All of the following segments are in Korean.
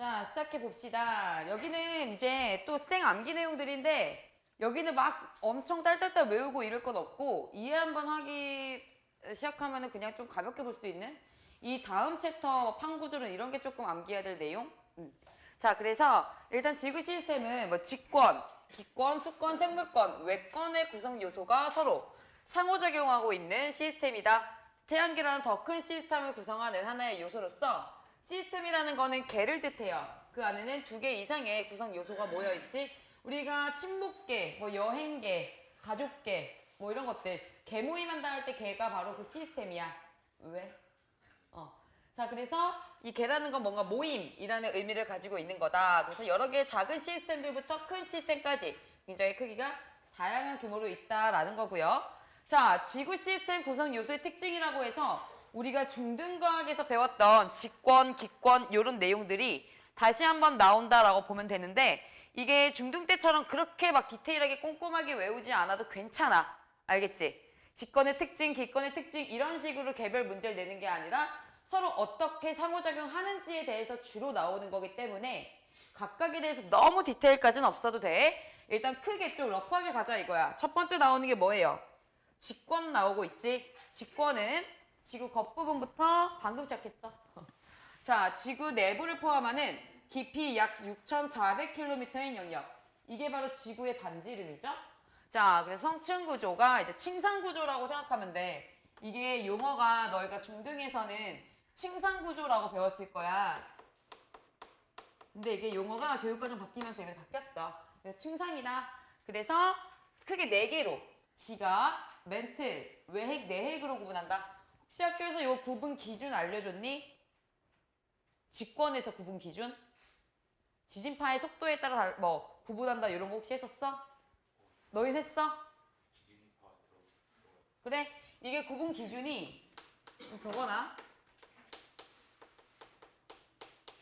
자, 시작해 봅시다. 여기는 이제 또 생 암기 내용들인데 여기는 막 엄청 딸딸딸 외우고 이럴 건 없고 이해 한번 하기 시작하면은 그냥 좀 가볍게 볼 수 있는 이 다음 챕터 판구조론 이런 게 조금 암기해야 될 내용. 자, 그래서 일단 지구 시스템은 뭐 직권, 기권, 수권, 생물권, 외권의 구성 요소가 서로 상호작용하고 있는 시스템이다. 태양계라는 더 큰 시스템을 구성하는 하나의 요소로서 시스템이라는 거는 개를 뜻해요. 그 안에는 2개 이상의 구성 요소가 모여있지. 우리가 친목계, 뭐 여행계, 가족계, 뭐 이런 것들 개 모임한다 할 때 개가 바로 그 시스템이야. 왜? 자, 그래서 이 개라는 건 뭔가 모임이라는 의미를 가지고 있는 거다. 그래서 여러 개의 작은 시스템들부터 큰 시스템까지 굉장히 크기가 다양한 규모로 있다라는 거고요. 자, 지구 시스템 구성 요소의 특징이라고 해서 우리가 중등과학에서 배웠던 직권, 기권 이런 내용들이 다시 한번 나온다라고 보면 되는데 이게 중등 때처럼 그렇게 막 디테일하게 꼼꼼하게 외우지 않아도 괜찮아. 알겠지? 직권의 특징, 기권의 특징 이런 식으로 개별 문제를 내는 게 아니라 서로 어떻게 상호작용하는지에 대해서 주로 나오는 거기 때문에 각각에 대해서 너무 디테일까지는 없어도 돼. 일단 크게 좀 러프하게 가자 이거야. 첫 번째 나오는 게 뭐예요? 직권 나오고 있지. 직권은 지구 겉부분부터 방금 시작했어. 자, 지구 내부를 포함하는 깊이 약 6,400km인 영역. 이게 바로 지구의 반지 이름이죠. 자, 그래서 성층 구조가 이제 층상 구조라고 생각하면 돼. 이게 용어가 너희가 중등에서는 층상 구조라고 배웠을 거야. 근데 이게 용어가 교육과정 바뀌면서 이미 바뀌었어. 그래서 층상이다. 그래서 크게 4개로 지각, 멘틀, 외핵, 내핵으로 구분한다. 혹시 학교에서 이 구분 기준 알려줬니? 직권에서 구분 기준? 지진파의 속도에 따라 뭐 구분한다 이런 거 혹시 했었어? 너희는 했어? 그래? 이게 구분 기준이 적어놔.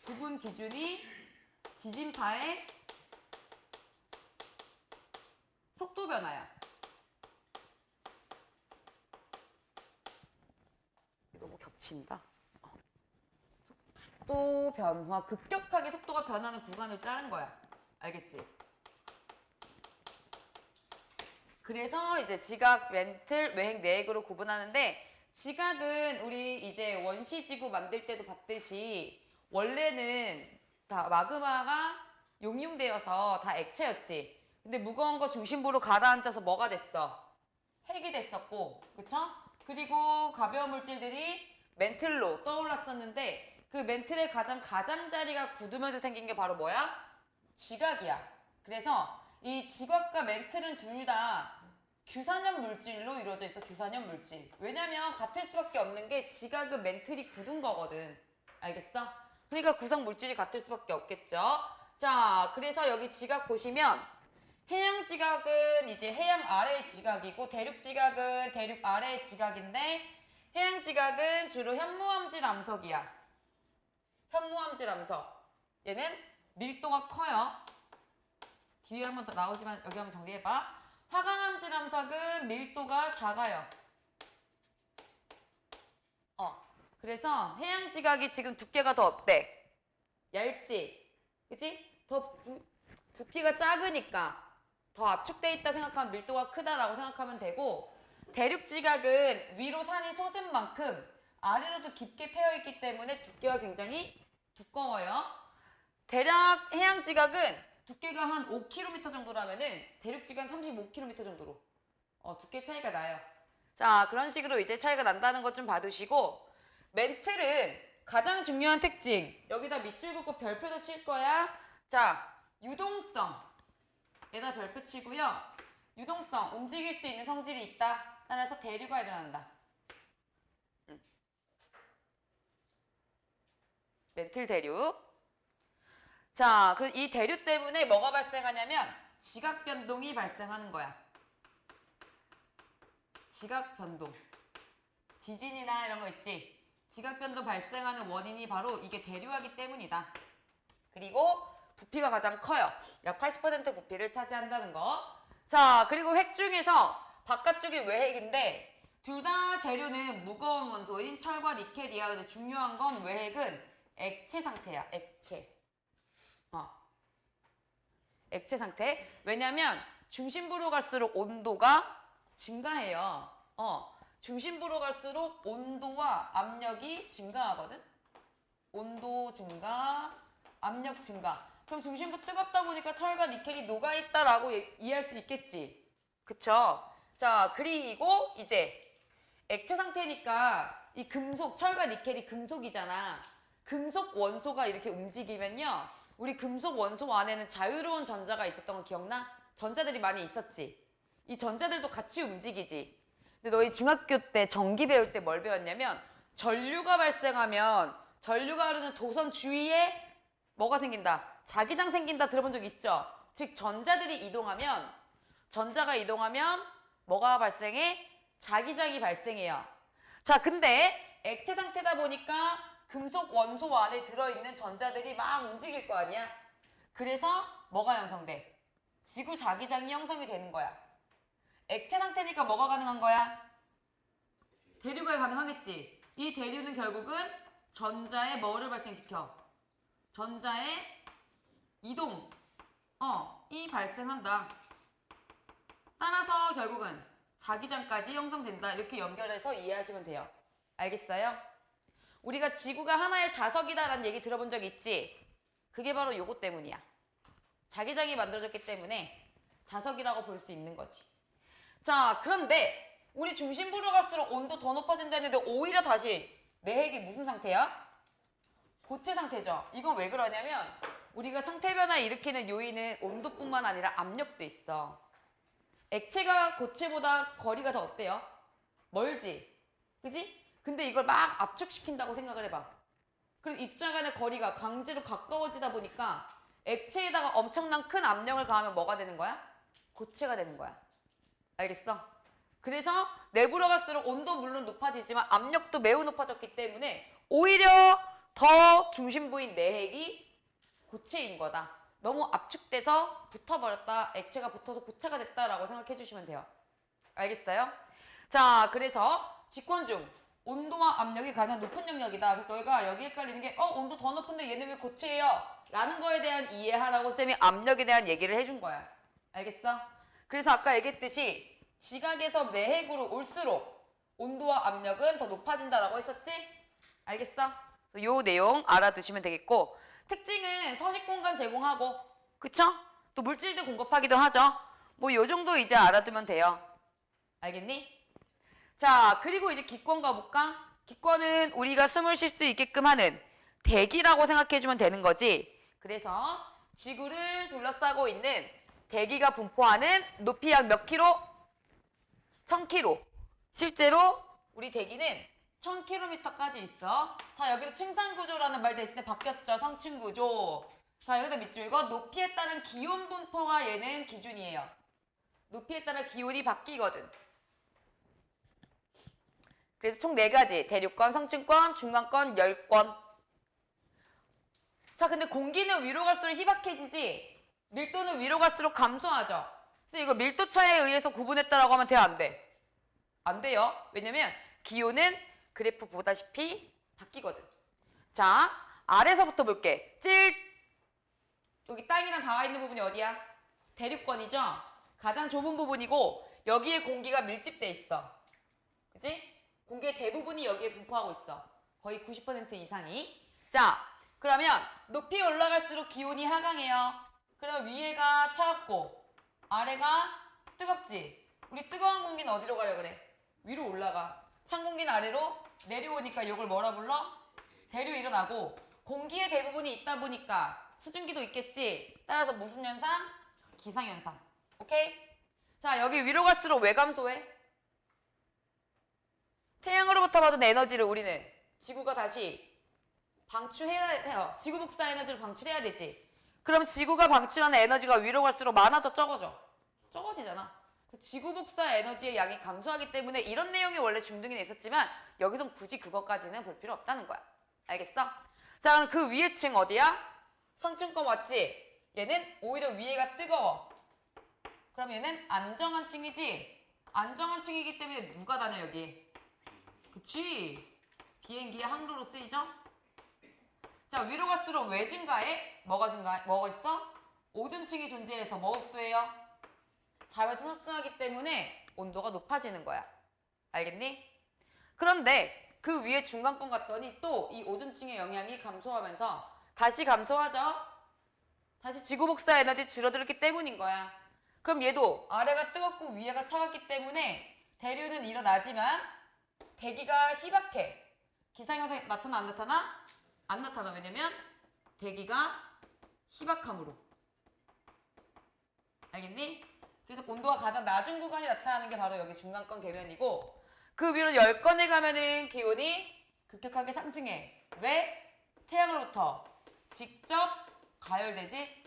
구분 기준이 지진파의 속도 변화야. 너무 겹친다. 속도 변화, 급격하게 속도가 변하는 구간을 자른 거야. 알겠지? 그래서 이제 지각, 멘틀, 외핵, 내핵으로 구분하는데 지각은 우리 이제 원시지구 만들 때도 봤듯이 원래는 다 마그마가 용융되어서 다 액체였지. 근데 무거운 거 중심부로 가라앉아서 뭐가 됐어? 핵이 됐었고, 그쵸? 그리고 가벼운 물질들이 멘틀로 떠올랐었는데 그 멘틀의 가장자리가 굳으면서 생긴 게 바로 뭐야? 지각이야. 그래서 이 지각과 멘틀은 둘 다 규산염 물질로 이루어져 있어. 규산염 물질. 왜냐면 같을 수밖에 없는 게 지각은 멘틀이 굳은 거거든. 알겠어? 그러니까 구성 물질이 같을 수밖에 없겠죠. 자, 그래서 여기 지각 보시면 해양 지각은 이제 해양 아래의 지각이고 대륙 지각은 대륙 아래의 지각인데 해양 지각은 주로 현무암질 암석이야. 현무암질 암석. 얘는 밀도가 커요. 뒤에 한번 더 나오지만 여기 한번 정리해봐. 화강암질 암석은 밀도가 작아요. 그래서 해양 지각이 지금 두께가 더 어때? 얇지? 그치? 더 부피가 작으니까 더 압축돼 있다 생각하면 밀도가 크다라고 생각하면 되고 대륙 지각은 위로 산이 솟은 만큼 아래로도 깊게 패여있기 때문에 두께가 굉장히 두꺼워요. 대략 해양 지각은 두께가 한 5km 정도라면은 대륙 지각 35km 정도로 두께 차이가 나요. 자, 그런 식으로 이제 차이가 난다는 것 좀 봐두시고 멘틀은 가장 중요한 특징 여기다 밑줄 긋고 별표도 칠 거야. 자, 유동성 에다 별표 치고요. 유동성, 움직일 수 있는 성질이 있다. 따라서 대류가 일어난다. 멘틀 대류. 자, 이 대류 때문에 뭐가 발생하냐면 지각 변동이 발생하는 거야. 지각 변동. 지진이나 이런 거 있지. 지각 변동 발생하는 원인이 바로 이게 대류하기 때문이다. 그리고 부피가 가장 커요. 약 80% 부피를 차지한다는 거. 자, 그리고 핵 중에서 바깥쪽이 외핵인데 둘 다 재료는 무거운 원소인 철과 니켈이야. 근데 중요한 건 외핵은 액체 상태야. 액체. 액체 상태. 왜냐면 중심부로 갈수록 온도가 증가해요. 중심부로 갈수록 온도와 압력이 증가하거든. 온도 증가, 압력 증가. 그럼 중심부 뜨겁다 보니까 철과 니켈이 녹아있다라고 이해할 수 있겠지. 그쵸? 자, 그리고 이제 액체 상태니까 이 금속, 철과 니켈이 금속이잖아. 금속 원소가 이렇게 움직이면요. 우리 금속 원소 안에는 자유로운 전자가 있었던 거 기억나? 전자들이 많이 있었지. 이 전자들도 같이 움직이지. 근데 너희 중학교 때 전기 배울 때 뭘 배웠냐면 전류가 발생하면 전류가 흐르는 도선 주위에 뭐가 생긴다? 자기장 생긴다 들어본 적 있죠? 즉 전자들이 이동하면 전자가 이동하면 뭐가 발생해? 자기장이 발생해요. 자, 근데 액체 상태다 보니까 금속 원소 안에 들어있는 전자들이 막 움직일 거 아니야? 그래서 뭐가 형성돼? 지구 자기장이 형성이 되는 거야. 액체 상태니까 뭐가 가능한 거야? 대류가 가능하겠지. 이 대류는 결국은 전자의 뭐를 발생시켜? 전자의 이동. 이 발생한다. 따라서 결국은 자기장까지 형성된다. 이렇게 연결해서 이해하시면 돼요. 알겠어요? 우리가 지구가 하나의 자석이다라는 얘기 들어본 적 있지? 그게 바로 요거 때문이야. 자기장이 만들어졌기 때문에 자석이라고 볼 수 있는 거지. 자, 그런데 우리 중심부로 갈수록 온도 더 높아진다 했는데 오히려 다시 내핵이 무슨 상태야? 고체 상태죠. 이건 왜 그러냐면 우리가 상태 변화 일으키는 요인은 온도뿐만 아니라 압력도 있어. 액체가 고체보다 거리가 더 어때요? 멀지? 그지? 근데 이걸 막 압축시킨다고 생각을 해봐. 그럼 입자 간의 거리가 강제로 가까워지다 보니까 액체에다가 엄청난 큰 압력을 가하면 뭐가 되는 거야? 고체가 되는 거야. 알겠어? 그래서 내부로 갈수록 온도 물론 높아지지만 압력도 매우 높아졌기 때문에 오히려 더 중심부인 내핵이 고체인 거다. 너무 압축돼서 붙어버렸다. 액체가 붙어서 고체가 됐다라고 생각해 주시면 돼요. 알겠어요? 자, 그래서 직권 중 온도와 압력이 가장 높은 영역이다. 그래서 너희가 여기 헷갈리는 게 온도 더 높은데 얘는 왜 고체예요? 라는 거에 대한 이해하라고 쌤이 압력에 대한 얘기를 해준 거야. 알겠어? 그래서 아까 얘기했듯이 지각에서 내핵으로 올수록 온도와 압력은 더 높아진다라고 했었지? 알겠어? 요 내용 알아두시면 되겠고 특징은 서식 공간 제공하고 그쵸? 또 물질도 공급하기도 하죠. 뭐 요 정도 이제 알아두면 돼요. 알겠니? 자, 그리고 이제 기권 가볼까? 기권은 우리가 숨을 쉴 수 있게끔 하는 대기라고 생각해주면 되는 거지. 그래서 지구를 둘러싸고 있는 대기가 분포하는 높이 약 몇 킬로? 1000킬로. 실제로 우리 대기는 1000km까지 있어. 자, 여기도 층산구조라는 말 대신에 바뀌었죠. 성층구조. 자, 여기다 밑줄 거 높이에 따른 기온 분포가 얘는 기준이에요. 높이에 따라 기온이 바뀌거든. 그래서 총 4가지. 대륙권, 성층권, 중간권, 열권. 자, 근데 공기는 위로 갈수록 희박해지지 밀도는 위로 갈수록 감소하죠. 그래서 이거 밀도 차에 의해서 구분했다라고 하면 돼, 안 돼? 안 돼요. 왜냐면 기온은 그래프 보다시피 바뀌거든. 자, 아래서부터 볼게. 여기 땅이랑 닿아 있는 부분이 어디야? 대륙권이죠? 가장 좁은 부분이고 여기에 공기가 밀집돼 있어. 그치? 공기의 대부분이 여기에 분포하고 있어. 거의 90% 이상이. 자, 그러면 높이 올라갈수록 기온이 하강해요. 그럼 위에가 차갑고 아래가 뜨겁지? 우리 뜨거운 공기는 어디로 가려 그래? 위로 올라가. 찬 공기는 아래로 내려오니까 이걸 뭐라 불러? 대류 일어나고 공기의 대부분이 있다 보니까 수증기도 있겠지. 따라서 무슨 현상? 기상현상. 오케이? 자, 여기 위로 갈수록 왜 감소해? 태양으로부터 받은 에너지를 우리는 지구가 다시 방출해야 해요. 지구 복사 에너지를 방출해야 되지. 그럼 지구가 방출하는 에너지가 위로 갈수록 많아져 적어져? 적어지잖아. 지구 복사 에너지의 양이 감소하기 때문에 이런 내용이 원래 중등에 있었지만 여기선 굳이 그것까지는 볼 필요 없다는 거야. 알겠어? 자, 그럼 그 위에 층 어디야? 선층권 맞지? 얘는 오히려 위에가 뜨거워. 그럼 얘는 안정한 층이지? 안정한 층이기 때문에 누가 다녀 여기? 그치? 비행기의 항로로 쓰이죠? 자, 위로 갈수록 왜 증가해? 뭐가 증가해? 뭐가 있어? 오존층이 존재해서 뭐 흡수해요? 자외선 흡수하기 때문에 온도가 높아지는 거야. 알겠니? 그런데 그 위에 중간권 갔더니 또 이 오존층의 영향이 감소하면서 다시 감소하죠? 다시 지구 복사 에너지 줄어들기 때문인 거야. 그럼 얘도 아래가 뜨겁고 위에가 차갑기 때문에 대류는 일어나지만 대기가 희박해. 기상현상이 나타나 안 나타나? 안 나타나. 왜냐면 대기가 희박함으로. 알겠니? 그래서 온도가 가장 낮은 구간이 나타나는 게 바로 여기 중간권 계면이고 그 위로 10건에 가면은 기온이 급격하게 상승해. 왜? 태양으로부터 직접 가열되지?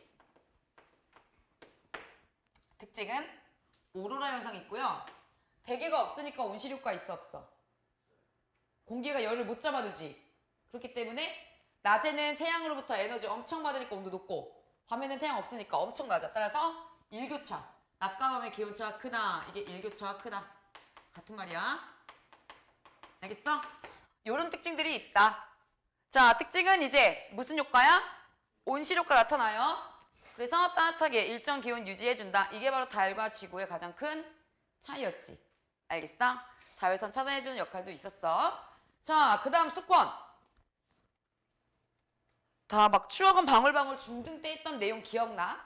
특징은 오로라 현상이 있고요. 대기가 없으니까 온실 효과 있어 없어? 공기가 열을 못 잡아두지. 그렇기 때문에 낮에는 태양으로부터 에너지 엄청 받으니까 온도 높고 밤에는 태양 없으니까 엄청 낮아. 따라서 일교차. 낮과 밤의 기온차가 크다. 이게 일교차가 크다. 같은 말이야. 알겠어? 요런 특징들이 있다. 자, 특징은 이제 무슨 효과야? 온실 효과 나타나요. 그래서 따뜻하게 일정 기온 유지해준다. 이게 바로 달과 지구의 가장 큰 차이였지. 알겠어? 자외선 차단해주는 역할도 있었어. 자, 그 다음 수권. 다 막 추억은 방울방울 중등 때 했던 내용 기억나?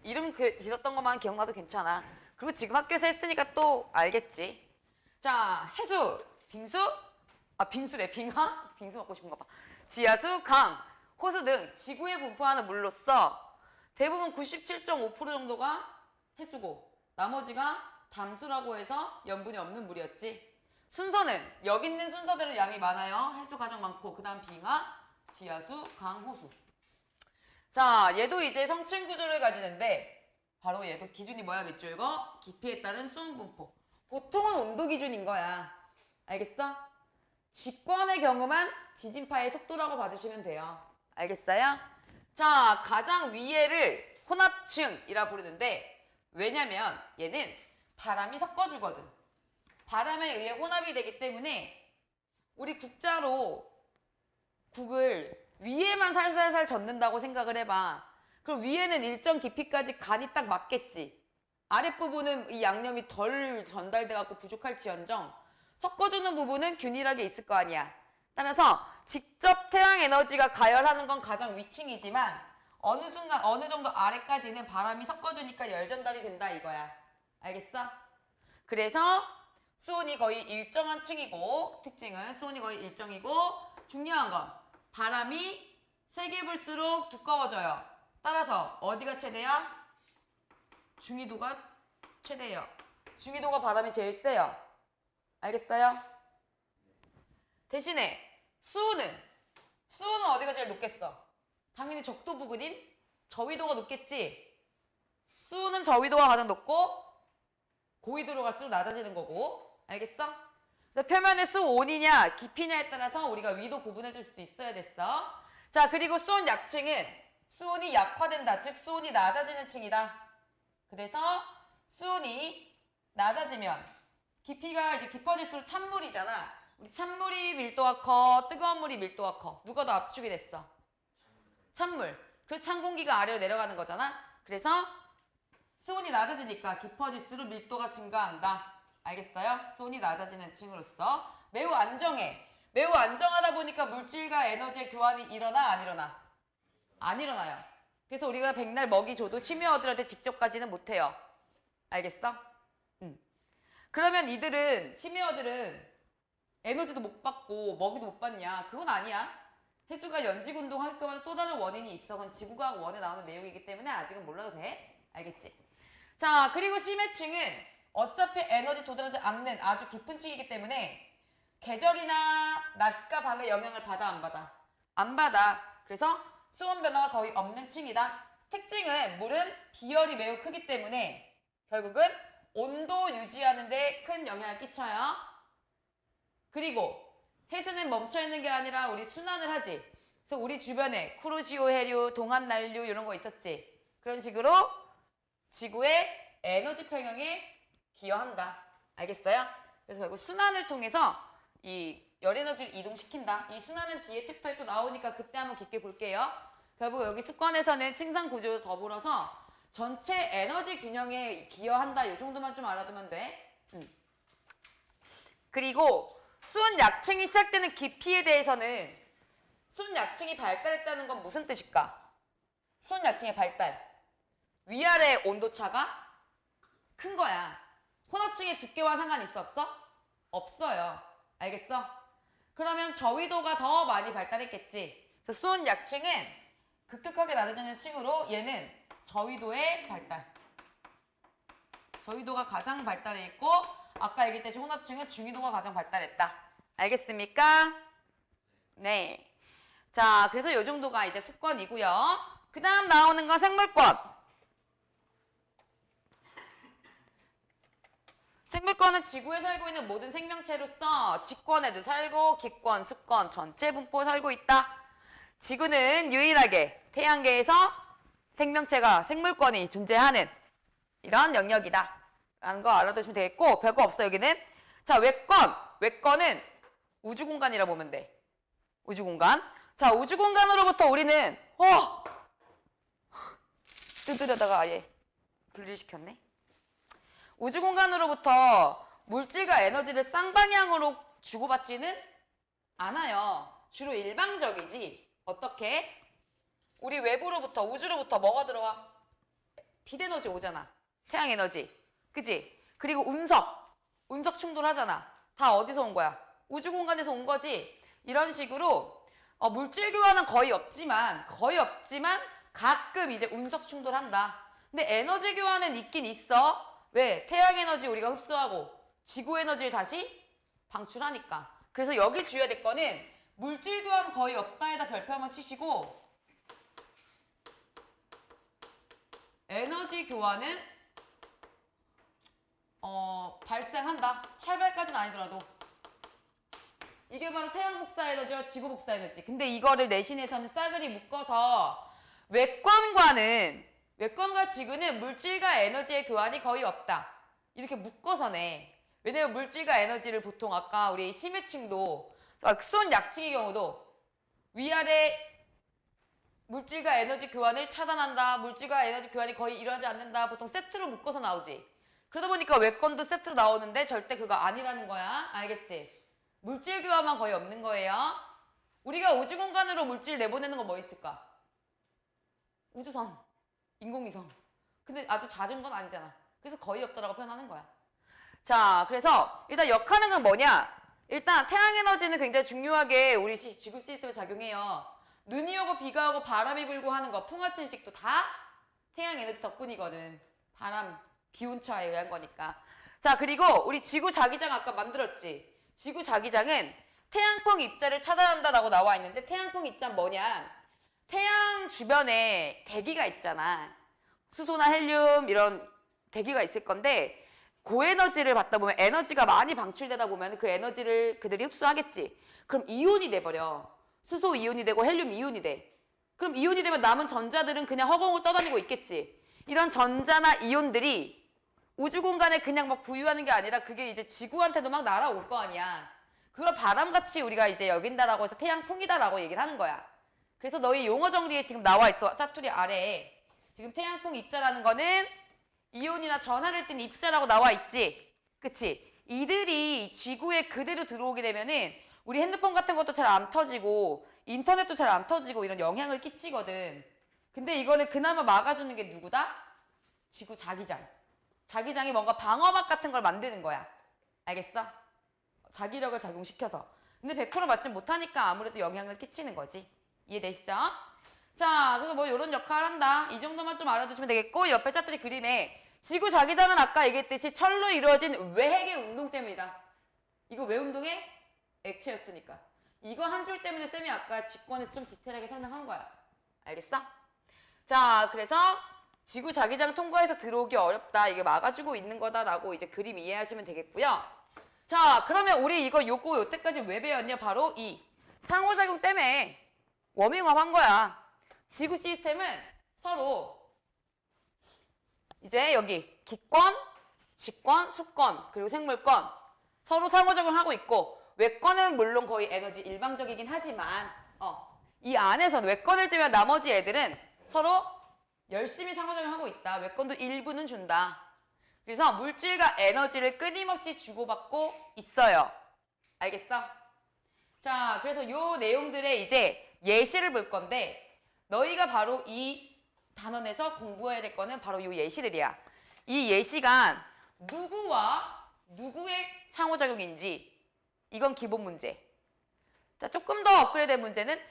이름 길었던 것만 기억나도 괜찮아. 그리고 지금 학교에서 했으니까 또 알겠지. 자, 해수, 빙수, 빙수래, 빙하? 빙수 먹고 싶은가 봐. 지하수, 강, 호수 등 지구에 분포하는 물로서 대부분 97.5% 정도가 해수고 나머지가 담수라고 해서 염분이 없는 물이었지. 순서는 여기 있는 순서대로 양이 많아요. 해수 가장 많고 그 다음 빙하, 지하수, 강, 호수. 자, 얘도 이제 성층 구조를 가지는데 바로 얘도 기준이 뭐야 밑줄 이거? 깊이에 따른 수온 분포. 보통은 온도 기준인 거야. 알겠어? 직권의 경우만 지진파의 속도라고 봐주시면 돼요. 알겠어요? 자, 가장 위에를 혼합층이라 부르는데 왜냐면 얘는 바람이 섞어주거든. 바람에 의해 혼합이 되기 때문에 우리 국자로 국을 위에만 살살살 젓는다고 생각을 해봐. 그럼 위에는 일정 깊이까지 간이 딱 맞겠지. 아랫부분은 이 양념이 덜 전달돼갖고 부족할지언정 섞어주는 부분은 균일하게 있을 거 아니야. 따라서 직접 태양 에너지가 가열하는 건 가장 위층이지만 어느 순간 어느 정도 아래까지는 바람이 섞어주니까 열 전달이 된다 이거야. 알겠어? 그래서 수온이 거의 일정한 층이고 특징은 수온이 거의 일정이고 중요한 건 바람이 세게 불수록 두꺼워져요. 따라서 어디가 최대야? 중위도가 최대예요. 중위도가 바람이 제일 세요. 알겠어요? 대신에 수온은 어디가 제일 높겠어? 당연히 적도 부근인 저위도가 높겠지. 수온은 저위도가 가장 높고 고위도로 갈수록 낮아지는 거고. 알겠어? 표면의 수온이냐 깊이냐에 따라서 우리가 위도 구분해 줄 수 있어야 됐어. 자, 그리고 수온 약층은 수온이 약화된다. 즉 수온이 낮아지는 층이다. 그래서 수온이 낮아지면 깊이가 이제 깊어질수록 찬물이잖아. 우리 찬물이 밀도가 커, 뜨거운 물이 밀도가 커. 누가 더 압축이 됐어? 찬물. 그래서 찬 공기가 아래로 내려가는 거잖아. 그래서 수온이 낮아지니까 깊어질수록 밀도가 증가한다. 알겠어요? 수온이 낮아지는 층으로서 매우 안정해. 매우 안정하다 보니까 물질과 에너지의 교환이 일어나 안 일어나? 안 일어나요. 그래서 우리가 백날 먹이 줘도 심해어들한테 직접 가지는 못해요. 알겠어? 그러면 이들은 심해어들은 에너지도 못 받고 먹이도 못 받냐? 그건 아니야. 해수가 연직운동 하게끔 하는 또 다른 원인이 있어. 그건 지구과학 원에 나오는 내용이기 때문에 아직은 몰라도 돼. 알겠지? 자, 그리고 심해층은 어차피 에너지 도달하지 않는 아주 깊은 층이기 때문에 계절이나 낮과 밤의 영향을 받아 안 받아? 안 받아. 그래서 수온 변화가 거의 없는 층이다. 특징은 물은 비열이 매우 크기 때문에 결국은 온도 유지하는 데 큰 영향을 끼쳐요. 그리고 해수는 멈춰있는 게 아니라 우리 순환을 하지. 그래서 우리 주변에 쿠로시오 해류, 동안 난류 이런 거 있었지. 그런 식으로 지구의 에너지 평형에 기여한다. 알겠어요? 그래서 결국 순환을 통해서 이 열 에너지를 이동시킨다. 이 순환은 뒤에 챕터에 또 나오니까 그때 한번 깊게 볼게요. 결국 여기 습관에서는 층상 구조 더불어서 전체 에너지 균형에 기여한다. 이 정도만 좀 알아두면 돼. 그리고 수온 약층이 시작되는 깊이에 대해서는 수온 약층이 발달했다는 건 무슨 뜻일까? 수온 약층의 발달. 위아래 온도차가 큰 거야. 혼합층의 두께와 상관 있어 없어? 없어요. 알겠어? 그러면 저위도가 더 많이 발달했겠지. 그래서 수온 약층은 급격하게 낮아지는 층으로 얘는 저위도의 발달. 저위도가 가장 발달해 있고 아까 얘기했듯이 혼합층은 중위도가 가장 발달했다. 알겠습니까? 네. 자, 그래서 이 정도가 이제 수권이고요. 그 다음 나오는 건 생물권. 생물권은 지구에 살고 있는 모든 생명체로서 직권에도 살고 기권, 수권, 전체 분포에 살고 있다. 지구는 유일하게 태양계에서 생명체가 생물권이 존재하는 이런 영역이다. 라는 거 알아두시면 되겠고 별거 없어 여기는. 자, 외권. 외권은 우주공간이라 보면 돼. 우주공간. 자, 우주공간으로부터 우리는 뜯으려다가 아예 분리시켰네. 우주공간으로부터 물질과 에너지를 쌍방향으로 주고받지는 않아요. 주로 일방적이지. 어떻게? 우리 외부로부터 우주로부터 뭐가 들어와? 빛 에너지 오잖아. 태양 에너지. 그지? 그리고 운석 충돌하잖아. 다 어디서 온 거야? 우주공간에서 온 거지. 이런 식으로 물질 교환은 거의 없지만 가끔 이제 운석 충돌한다. 근데 에너지 교환은 있긴 있어. 왜? 태양 에너지 우리가 흡수하고 지구 에너지를 다시 방출하니까. 그래서 여기 주의해야 될 거는 물질 교환 거의 없다에다 별표 한번 치시고 에너지 교환은 발생한다. 활발까지는 아니더라도. 이게 바로 태양 복사 에너지와 지구 복사 에너지. 근데 이거를 내신에서는 싸그리 묶어서 외권과 지구는 물질과 에너지의 교환이 거의 없다. 이렇게 묶어서 내. 왜냐면 물질과 에너지를 보통 아까 우리 심해층도 수온 약층의 경우도 위아래 물질과 에너지 교환을 차단한다. 물질과 에너지 교환이 거의 일어나지 않는다. 보통 세트로 묶어서 나오지. 그러다 보니까 외권도 세트로 나오는데 절대 그거 아니라는 거야. 알겠지? 물질 교환만 거의 없는 거예요. 우리가 우주공간으로 물질 내보내는 거 뭐 있을까? 우주선, 인공위성. 근데 아주 잦은 건 아니잖아. 그래서 거의 없다라고 표현하는 거야. 자, 그래서 일단 역하는 건 뭐냐? 일단 태양 에너지는 굉장히 중요하게 우리 지구 시스템에 작용해요. 눈이 오고 비가 오고 바람이 불고 하는 거, 풍화침식도 다 태양 에너지 덕분이거든. 바람, 기온차에 의한 거니까. 자, 그리고 우리 지구 자기장 아까 만들었지? 지구 자기장은 태양풍 입자를 차단한다라고 나와 있는데 태양풍 입자는 뭐냐? 태양 주변에 대기가 있잖아. 수소나 헬륨 이런 대기가 있을 건데 고에너지를 받다 보면 에너지가 많이 방출되다 보면 그 에너지를 그들이 흡수하겠지. 그럼 이온이 돼버려. 수소 이온이 되고 헬륨 이온이 돼. 그럼 이온이 되면 남은 전자들은 그냥 허공을 떠다니고 있겠지. 이런 전자나 이온들이 우주 공간에 그냥 막 부유하는 게 아니라 그게 이제 지구한테도 막 날아올 거 아니야. 그걸 바람같이 우리가 이제 여긴다라고 해서 태양풍이다라고 얘기를 하는 거야. 그래서 너희 용어 정리에 지금 나와 있어. 짜투리 아래에. 지금 태양풍 입자라는 거는 이온이나 전하를 띤 입자라고 나와 있지. 그치? 이들이 지구에 그대로 들어오게 되면은 우리 핸드폰 같은 것도 잘 안 터지고 인터넷도 잘 안 터지고 이런 영향을 끼치거든. 근데 이거를 그나마 막아주는 게 누구다? 지구 자기장. 자기장이 뭔가 방어막 같은 걸 만드는 거야. 알겠어? 자기력을 작용시켜서. 근데 100% 맞지 못하니까 아무래도 영향을 끼치는 거지. 이해되시죠? 자, 그래서 뭐 이런 역할을 한다. 이 정도만 좀 알아두시면 되겠고 옆에 짜투리 그림에 지구 자기장은 아까 얘기했듯이 철로 이루어진 외핵의 운동 때문이다. 이거 왜 운동해? 액체였으니까. 이거 한 줄 때문에 쌤이 아까 직권에서 좀 디테일하게 설명한 거야. 알겠어? 자, 그래서 지구 자기장 통과해서 들어오기 어렵다. 이게 막아주고 있는 거다라고 이제 그림 이해하시면 되겠고요. 자, 그러면 우리 요거 요때까지 왜 배웠냐? 바로 이 상호작용 때문에 워밍업 한 거야. 지구 시스템은 서로 이제 여기 기권, 직권, 수권, 그리고 생물권 서로 상호작용하고 있고 외권은 물론 거의 에너지 일방적이긴 하지만 이 안에서는 외권을 찌면 나머지 애들은 서로 열심히 상호작용하고 있다. 외권도 일부는 준다. 그래서 물질과 에너지를 끊임없이 주고받고 있어요. 알겠어? 자, 그래서 요 내용들의 이제 예시를 볼 건데 너희가 바로 이 단원에서 공부해야 될 거는 바로 요 예시들이야. 이 예시가 누구와 누구의 상호작용인지 이건 기본 문제. 자, 조금 더 업그레이드된 문제는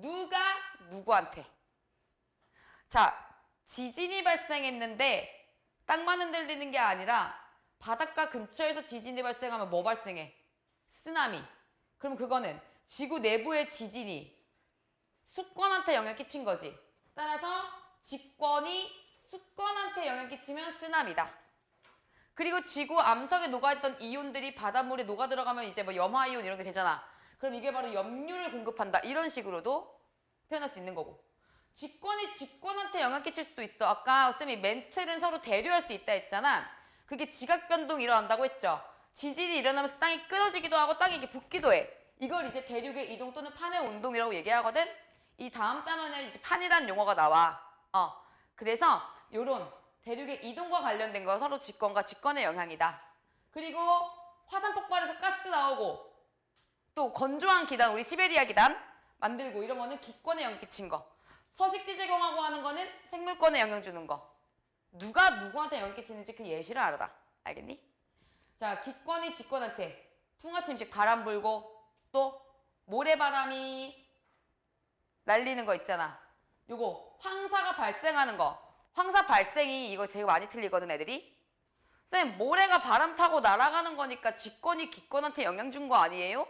누가 누구한테. 자, 지진이 발생했는데 땅만 흔들리는 게 아니라 바닷가 근처에서 지진이 발생하면 뭐 발생해? 쓰나미. 그럼 그거는 지구 내부의 지진이 수권한테 영향 끼친 거지. 따라서 직권이 수권한테 영향 끼치면 쓰나미다. 그리고 지구 암석에 녹아있던 이온들이 바닷물에 녹아 들어가면 이제 뭐 염화이온 이런 게 되잖아. 그럼 이게 바로 염류를 공급한다. 이런 식으로도 표현할 수 있는 거고. 직권이 직권한테 영향 끼칠 수도 있어. 아까 쌤이 멘틀은 서로 대류할 수 있다 했잖아. 그게 지각 변동이 일어난다고 했죠. 지진이 일어나면서 땅이 끊어지기도 하고 땅이 이렇게 붓기도 해. 이걸 이제 대륙의 이동 또는 판의 운동이라고 얘기하거든. 이 다음 단원에 이제 판이란 용어가 나와. 그래서 요런 대륙의 이동과 관련된 거 서로 직권과 직권의 영향이다. 그리고 화산 폭발에서 가스 나오고 또 건조한 기단, 우리 시베리아 기단 만들고 이런 거는 기권에 영향 끼친 거. 서식지 제공하고 하는 거는 생물권에 영향 주는 거. 누가 누구한테 영향 끼치는지 그 예시를 알아라. 알겠니? 자, 기권이 직권한테 풍화침식 바람 불고 또 모래바람이 날리는 거 있잖아. 요거 황사가 발생하는 거. 황사 발생이 이거 되게 많이 틀리거든 애들이. 쌤, 모래가 바람 타고 날아가는 거니까 직권이 기권한테 영향 준 거 아니에요?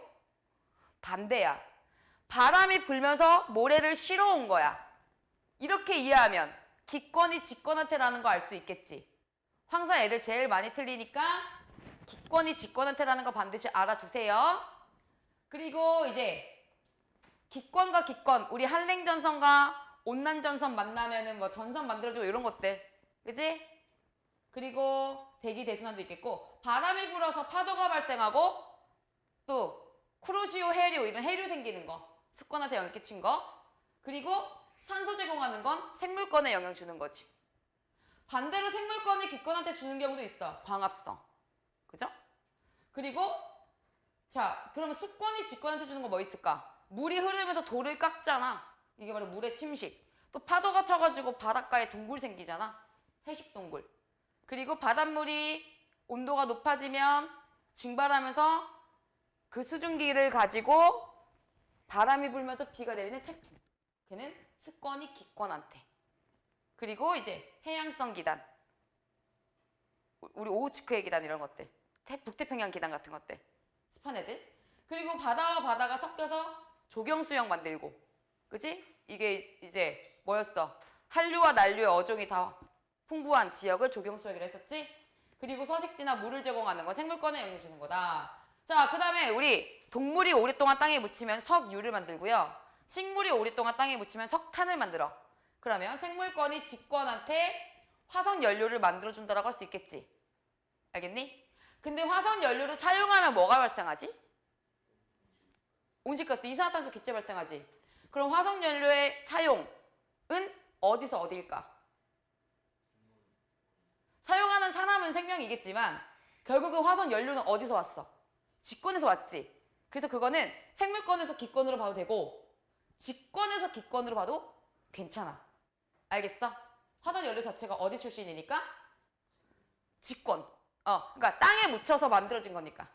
반대야. 바람이 불면서 모래를 실어 온 거야. 이렇게 이해하면 기권이 직권한테라는 거 알 수 있겠지. 황사 애들 제일 많이 틀리니까 기권이 직권한테라는 거 반드시 알아두세요. 그리고 이제 기권과 기권, 우리 한랭전선과 온난전선 만나면은 뭐 전선 만들어주고 이런 것들, 그지? 그리고 대기 대순환도 있겠고, 바람이 불어서 파도가 발생하고 또 쿠로시오 해류, 이런 해류 생기는 거, 습권한테 영향 끼친 거, 그리고 산소 제공하는 건 생물권에 영향 주는 거지. 반대로 생물권이 기권한테 주는 경우도 있어. 광합성. 그죠? 그리고 자, 그러면 습권이 직권한테 주는 거 뭐 있을까? 물이 흐르면서 돌을 깎잖아. 이게 바로 물의 침식. 또 파도가 쳐가지고 바닷가에 동굴 생기잖아. 해식 동굴. 그리고 바닷물이 온도가 높아지면 증발하면서 그 수증기를 가지고 바람이 불면서 비가 내리는 태풍. 걔는 습권이 기권한테. 그리고 이제 해양성 기단. 우리 오호츠크의 기단 이런 것들. 북태평양 기단 같은 것들. 습한 애들. 그리고 바다와 바다가 섞여서 조경수역 만들고. 그치? 이게 이제 뭐였어? 한류와 난류의 어종이 다 풍부한 지역을 조경수역이라 했었지? 그리고 서식지나 물을 제공하는 건 생물권에 영향을 주는 거다. 자, 그 다음에 우리 동물이 오랫동안 땅에 묻히면 석유를 만들고요. 식물이 오랫동안 땅에 묻히면 석탄을 만들어. 그러면 생물권이 직권한테 화석 연료를 만들어준다라고 할 수 있겠지. 알겠니? 근데 화석 연료를 사용하면 뭐가 발생하지? 온실가스, 이산화탄소 기체 발생하지. 그럼 화석 연료의 사용은 어디서 어디일까? 사용하는 사람은 생명이겠지만 결국은 화석 연료는 어디서 왔어? 직권에서 왔지. 그래서 그거는 생물권에서 기권으로 봐도 되고 직권에서 기권으로 봐도 괜찮아. 알겠어? 화석 연료 자체가 어디 출신이니까? 직권. 그러니까 땅에 묻혀서 만들어진 거니까.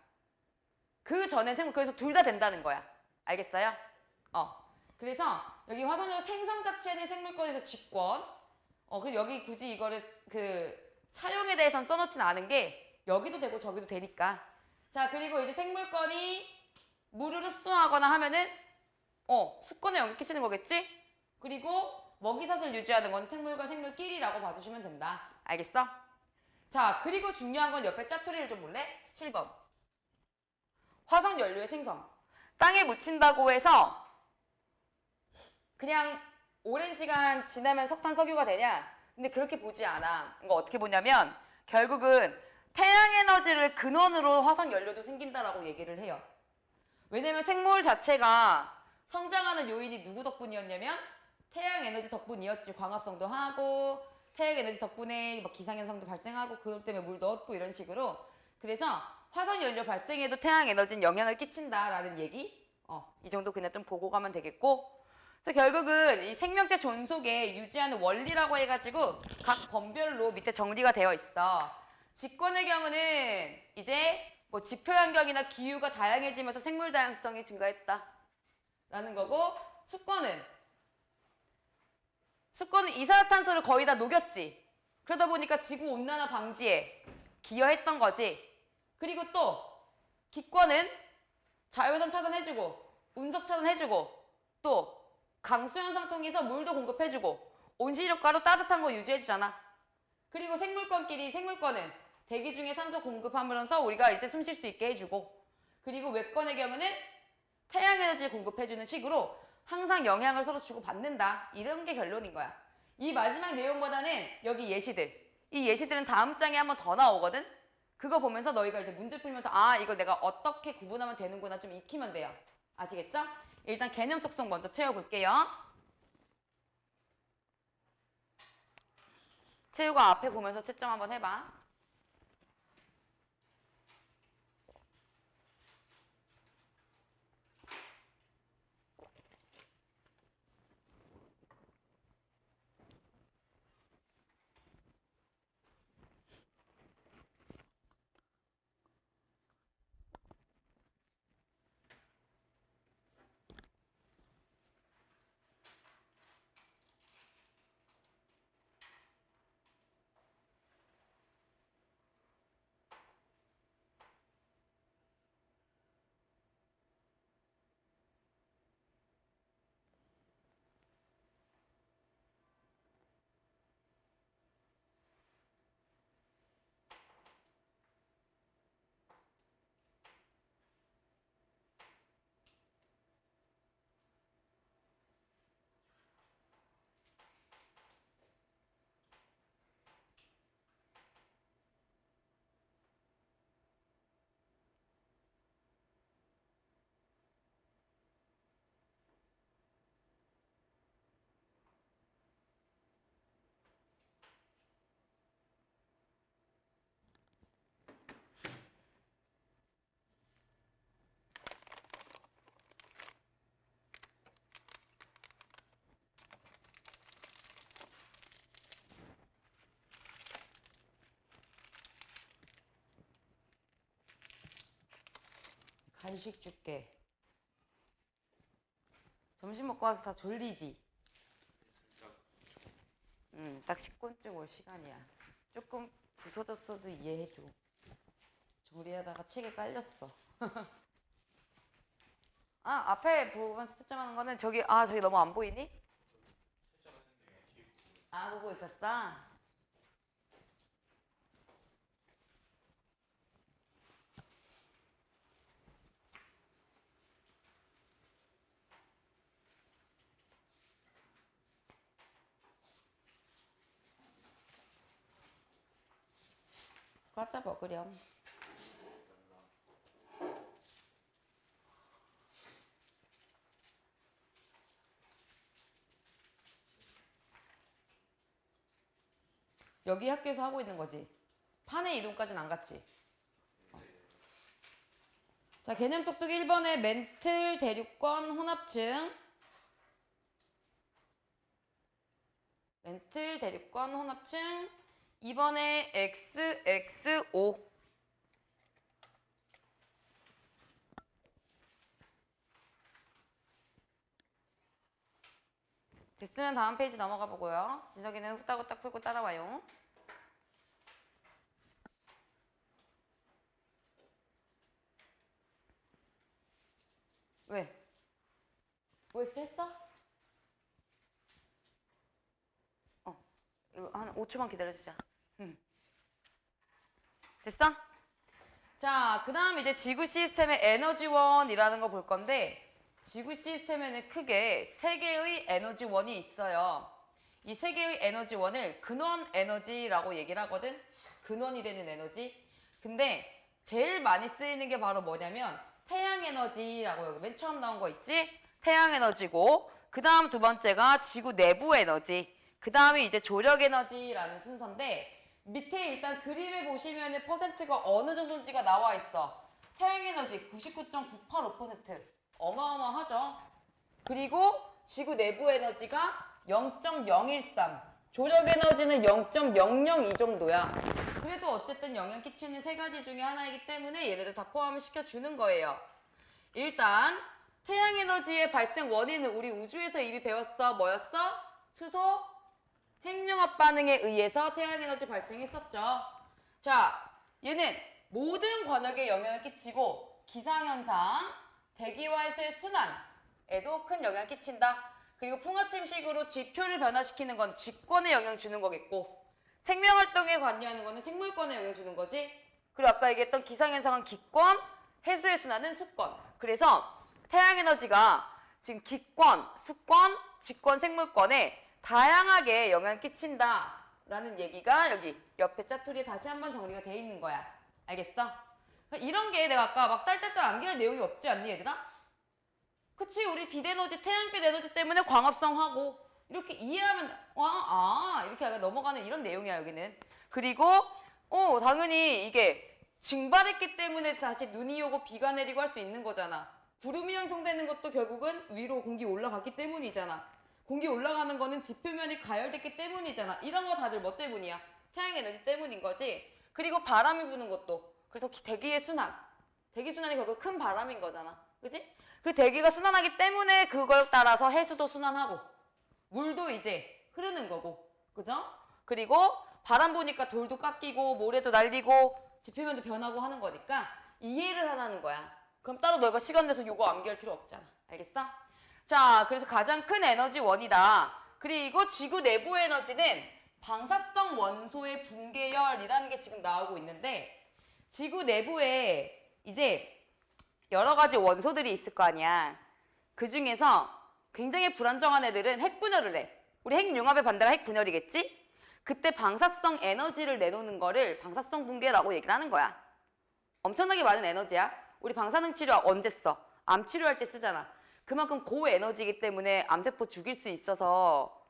그 전엔 그래서 둘 다 된다는 거야. 알겠어요? 그래서 여기 화석연료 생성 자체는 생물권에서 직권. 그래서 여기 굳이 이거를 사용에 대해서는 써놓진 않은 게 여기도 되고 저기도 되니까. 자, 그리고 이제 생물권이 물을 흡수하거나 하면은 수권에 영향 끼치는 거겠지? 그리고 먹이사슬 유지하는 건 생물과 생물끼리라고 봐주시면 된다. 알겠어? 자, 그리고 중요한 건 옆에 짜투리를 좀 볼래? 7번. 화석 연료의 생성. 땅에 묻힌다고 해서 그냥 오랜 시간 지나면 석탄, 석유가 되냐? 근데 그렇게 보지 않아. 이거 어떻게 보냐면 결국은 태양 에너지를 근원으로 화석 연료도 생긴다라고 얘기를 해요. 왜냐면 생물 자체가 성장하는 요인이 누구 덕분이었냐면 태양 에너지 덕분이었지. 광합성도 하고 태양 에너지 덕분에 막 기상현상도 발생하고 그것 때문에 물도 얻고 이런 식으로. 그래서 화석 연료 발생에도 태양 에너지는 영향을 끼친다라는 얘기. 이 정도 그냥 좀 보고 가면 되겠고. 그래서 결국은 이 생명체 존속에 유지하는 원리라고 해가지고 각 범별로 밑에 정리가 되어 있어. 직권의 경우는 이제 뭐 지표 환경이나 기후가 다양해지면서 생물 다양성이 증가했다 라는 거고, 수권은 이산화탄소를 거의 다 녹였지. 그러다 보니까 지구 온난화 방지에 기여했던 거지. 그리고 또 기권은 자외선 차단해주고 운석 차단해주고 또 강수 현상 통해서 물도 공급해주고 온실효과로 따뜻한 거 유지해주잖아. 그리고 생물권은 대기 중에 산소 공급하면서 우리가 이제 숨 쉴 수 있게 해주고, 그리고 외권의 경우는 태양에너지 공급해주는 식으로 항상 영향을 서로 주고받는다. 이런 게 결론인 거야. 이 마지막 내용보다는 여기 예시들, 이 예시들은 다음 장에 한 번 더 나오거든. 그거 보면서 너희가 이제 문제 풀면서 아, 이걸 내가 어떻게 구분하면 되는구나 좀 익히면 돼요. 아시겠죠? 일단 개념 속성 먼저 채워볼게요. 채우가 앞에 보면서 채점 한번 해봐. 간식 줄게. 점심 먹고 와서 다 졸리지? 딱 10분쯤 올 시간이야. 조금 부서졌어도 이해해줘. 조리하다가 책에 깔렸어. 아, 앞에 보면서 채점하는 거는 저기 너무 안 보이니? 아, 보고 있었어? 과자 먹으렴. 여기 학교에서 하고 있는 거지. 판의 이동까지는 안 갔지. 자, 개념 속독 1번에 멘틀 대륙권 혼합층. 멘틀 대륙권 혼합층. 2번에 XXO. 됐으면 다음 페이지 넘어가 보고요. 진석이는 후딱후딱 풀고 따라와요. 왜? OX 했어? 이거 한 5초만 기다려주자. 됐어? 자, 그 다음 이제 지구 시스템의 에너지원이라는 걸 볼 건데, 지구 시스템에는 크게 3개의 에너지원이 있어요. 이 3개의 에너지원을 근원 에너지라고 얘기를 하거든. 근원이 되는 에너지. 근데 제일 많이 쓰이는 게 바로 뭐냐면 태양 에너지라고 여기 맨 처음 나온 거 있지? 태양 에너지고 그 다음 두 번째가 지구 내부 에너지 그 다음이 이제 조력 에너지라는 순서인데 밑에 일단 그림에 보시면은 퍼센트가 어느 정도인지가 나와 있어. 태양 에너지 99.985% 어마어마하죠. 그리고 지구 내부 에너지가 0.013 조력 에너지는 0.002 정도야. 그래도 어쨌든 영향 끼치는 세 가지 중에 하나이기 때문에 얘네들 다 포함을 시켜주는 거예요. 일단 태양 에너지의 발생 원인은 우리 우주에서 이미 배웠어. 뭐였어? 수소 핵융합 반응에 의해서 태양 에너지 발생했었죠. 자, 얘는 모든 권역에 영향을 끼치고 기상현상, 대기와 해수의 순환에도 큰 영향을 끼친다. 그리고 풍화침식으로 지표를 변화시키는 건 직권에 영향 주는 거겠고 생명활동에 관여하는 거는 생물권에 영향 주는 거지. 그리고 아까 얘기했던 기상현상은 기권, 해수의 순환은 수권. 그래서 태양에너지가 지금 기권, 수권, 직권, 생물권에 다양하게 영향을 끼친다라는 얘기가 여기 옆에 짜투리에 다시 한번 정리가 돼 있는 거야. 알겠어? 이런 게 내가 아까 막 딸딸딸 암기할 내용이 없지 않니 얘들아? 그치 우리 빛 에너지, 태양빛 에너지 때문에 광합성하고 이렇게 이해하면 이렇게 넘어가는 이런 내용이야 여기는. 그리고 당연히 이게 증발했기 때문에 다시 눈이 오고 비가 내리고 할 수 있는 거잖아. 구름이 형성되는 것도 결국은 위로 공기 올라갔기 때문이잖아. 공기 올라가는 거는 지표면이 가열됐기 때문이잖아. 이런 거 다들 뭐 때문이야? 태양 에너지 때문인 거지. 그리고 바람이 부는 것도 그래서 대기의 순환. 대기 순환이 결국 큰 바람인 거잖아. 그치? 그 대기가 순환하기 때문에 그걸 따라서 해수도 순환하고 물도 이제 흐르는 거고. 그죠? 그리고 바람 부니까 돌도 깎이고 모래도 날리고 지표면도 변하고 하는 거니까 이해를 하라는 거야. 그럼 따로 너가 시간 내서 요거 암기할 필요 없잖아. 알겠어? 자, 그래서 가장 큰 에너지원이다. 그리고 지구 내부 에너지는 방사성 원소의 붕괴열이라는 게 지금 나오고 있는데 지구 내부에 이제 여러 가지 원소들이 있을 거 아니야. 그 중에서 굉장히 불안정한 애들은 핵분열을 해. 우리 핵융합의 반대가 핵분열이겠지? 그때 방사성 에너지를 내놓는 거를 방사성 붕괴라고 얘기를 하는 거야. 엄청나게 많은 에너지야. 우리 방사능 치료 언제 써? 암 치료할 때 쓰잖아. 그만큼 고에너지이기 때문에 암세포 죽일 수 있어서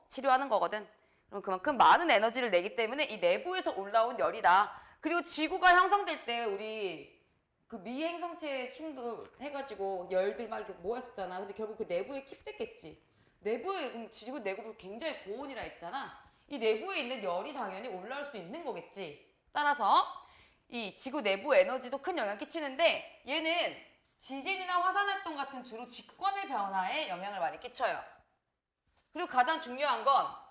치료하는 거거든. 그럼 그만큼 많은 에너지를 내기 때문에 이 내부에서 올라온 열이다. 그리고 지구가 형성될 때 우리 그 미행성체 충돌해가지고 열들 막 이렇게 모였었잖아. 근데 결국 그 내부에 킵됐겠지. 내부에 지구 내부가 굉장히 고온이라 했잖아. 이 내부에 있는 열이 당연히 올라올 수 있는 거겠지. 따라서 이 지구 내부 에너지도 큰 영향을 끼치는데 얘는 지진이나 화산활동 같은 주로 직권의 변화에 영향을 많이 끼쳐요. 그리고 가장 중요한 건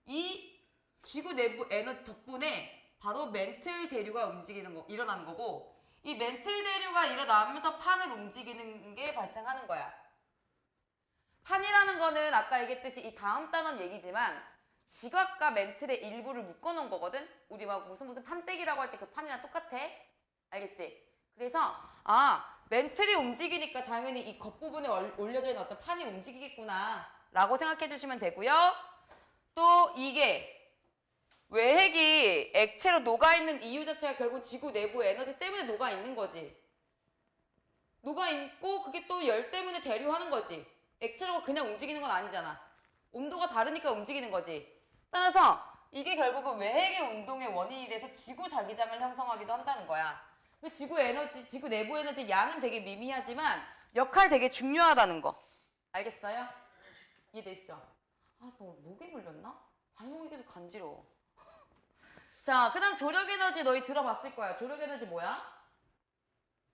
이 지구 내부 에너지 덕분에 바로 멘틀 대류가 일어나는 거고 이 멘틀 대류가 일어나면서 판을 움직이는 게 발생하는 거야. 판이라는 거는 아까 얘기했듯이 이 다음 단원 얘기지만 지각과 멘틀의 일부를 묶어놓은 거거든. 우리 막 무슨 판때기라고 할 때 그 판이랑 똑같아. 알겠지? 그래서 멘틀이 움직이니까 당연히 이 겉부분에 올려져 있는 어떤 판이 움직이겠구나 라고 생각해 주시면 되고요. 또 이게 외핵이 액체로 녹아있는 이유 자체가 결국 지구 내부 에너지 때문에 녹아있는 거지. 녹아있고 그게 또 열 때문에 대류하는 거지. 액체로 그냥 움직이는 건 아니잖아. 온도가 다르니까 움직이는 거지. 따라서 이게 결국은 외핵의 운동의 원인이 돼서 지구 자기장을 형성하기도 한다는 거야. 지구 내부 에너지 양은 되게 미미하지만 역할 되게 중요하다는 거. 알겠어요? 이해되시죠? 너 목에 물렸나? 발목이 계속 간지러워. 자, 그 다음 조력에너지 너희 들어봤을 거야. 조력에너지 뭐야?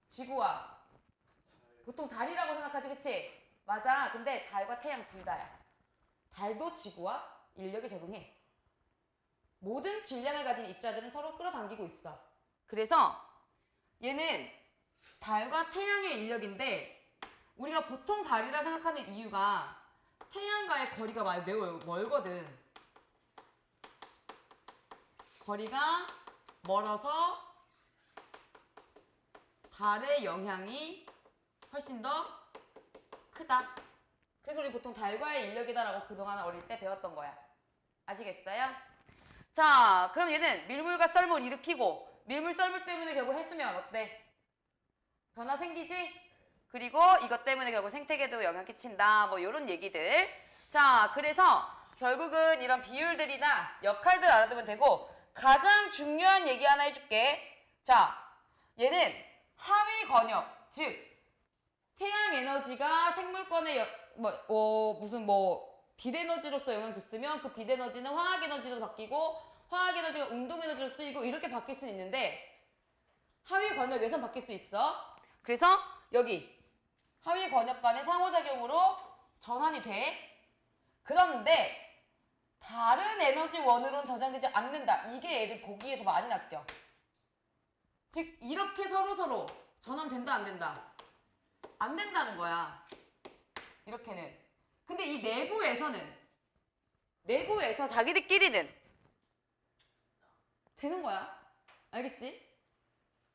지구와 보통 달이라고 생각하지, 그치? 맞아. 근데 달과 태양 둘 다야. 달도 지구와 인력에 적응해. 모든 질량을 가진 입자들은 서로 끌어당기고 있어. 그래서 얘는 달과 태양의 인력인데 우리가 보통 달이라 생각하는 이유가 태양과의 거리가 매우 멀거든. 거리가 멀어서 달의 영향이 훨씬 더 크다. 그래서 우리 보통 달과의 인력이다라고 그동안 어릴 때 배웠던 거야. 아시겠어요? 자, 그럼 얘는 밀물과 썰물 일으키고 밀물 썰물 때문에 결국 해수면 어때? 변화 생기지? 그리고 이것 때문에 결국 생태계도 영향 끼친다. 뭐 이런 얘기들. 자, 그래서 결국은 이런 비율들이나 역할들 알아두면 되고 가장 중요한 얘기 하나 해줄게. 자, 얘는 하위 권역, 즉 태양 에너지가 생물권에 빛에너지로서 영향을 줬으면 그 빛에너지는 화학 에너지로 바뀌고 화학 에너지가 운동 에너지로 쓰이고 이렇게 바뀔 수는 있는데 하위 권역에선 바뀔 수 있어. 그래서 여기 하위 권역 간의 상호작용으로 전환이 돼. 그런데 다른 에너지원으로는 저장되지 않는다. 이게 애들 보기에서 많이 낚여. 즉 이렇게 서로서로 전환된다 안 된다? 안 된다는 거야. 이렇게는. 근데 이 내부에서 자기들끼리는 되는 거야. 알겠지?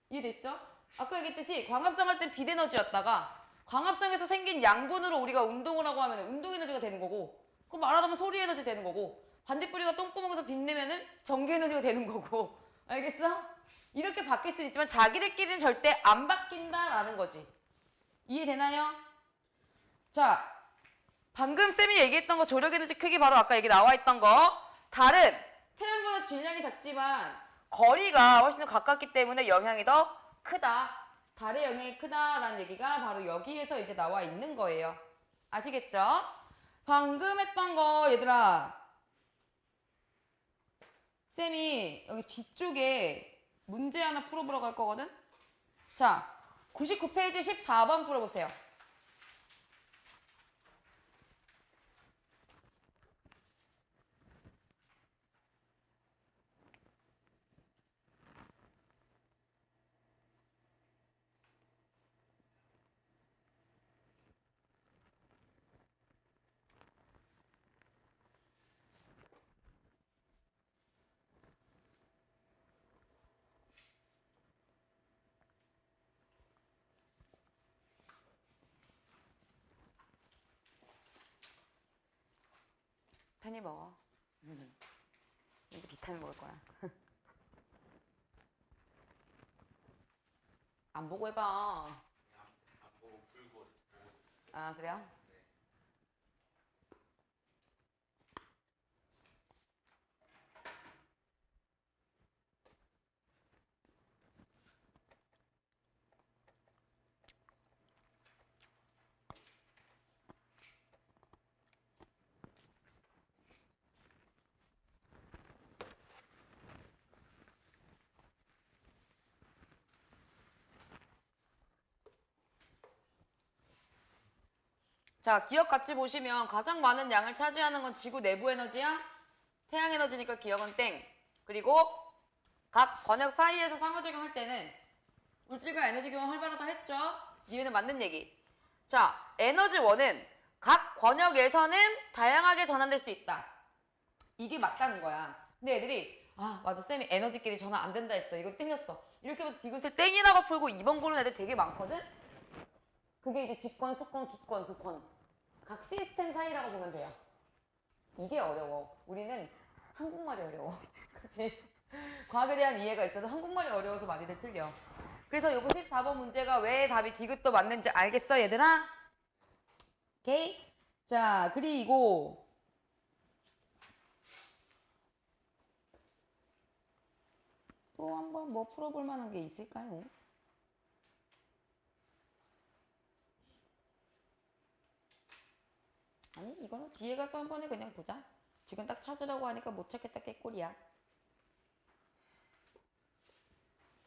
이해됐죠? 아까 얘기했듯이 광합성 할 땐 빛에너지였다가 광합성에서 생긴 양분으로 우리가 운동을 하고 하면 운동 에너지가 되는 거고 그럼 말하자면 소리 에너지 되는 거고 반딧불이가 똥구멍에서 빛내면은 전기 에너지가 되는 거고 알겠어? 이렇게 바뀔 수 있지만 자기들끼리는 절대 안 바뀐다라는 거지. 이해되나요? 자, 방금 쌤이 얘기했던 거 조력 에너지 크기 바로 아까 얘기 나와 있던 거 달은 태양보다 질량이 작지만 거리가 훨씬 더 가깝기 때문에 영향이 더 크다. 달의 영향이 크다라는 얘기가 바로 여기에서 이제 나와 있는 거예요. 아시겠죠? 방금 했던 거 얘들아 쌤이 여기 뒤쪽에 문제 하나 풀어보러 갈 거거든? 자, 99페이지 14번 풀어보세요. 편히 먹어. 이제 비타민 먹을 거야. 안 보고 해봐. 안 보고 풀고 보고 아, 그래요? 자, 기억 같이 보시면 가장 많은 양을 차지하는 건 지구 내부 에너지야. 태양 에너지니까 기억은 땡. 그리고 각 권역 사이에서 상호작용할 때는 물질과 에너지 교환 활발하다 했죠? 이해는 맞는 얘기. 자, 에너지원은 각 권역에서는 다양하게 전환될 수 있다. 이게 맞다는 거야. 근데 애들이 아, 맞아. 쌤이 에너지끼리 전환 안 된다 했어. 이거 땡겼어. 이렇게 해서 디귿을 땡이라고 풀고 2번 고른 애들 되게 많거든? 그게 이제 직권, 속권, 기권, 극권. 각 시스템 차이라고 보면 돼요. 이게 어려워. 우리는 한국말이 어려워. 그치? 과학에 대한 이해가 있어서 한국말이 어려워서 많이들 틀려. 그래서 요거 14번 문제가 왜 답이 디귿도 맞는지 알겠어, 얘들아? 오케이? 자, 그리고 또 한번 뭐 풀어볼 만한 게 있을까요? 아니, 이거는 뒤에 가서 한 번에 그냥 보자. 지금 딱 찾으라고 하니까 못 찾겠다 깨꼴이야.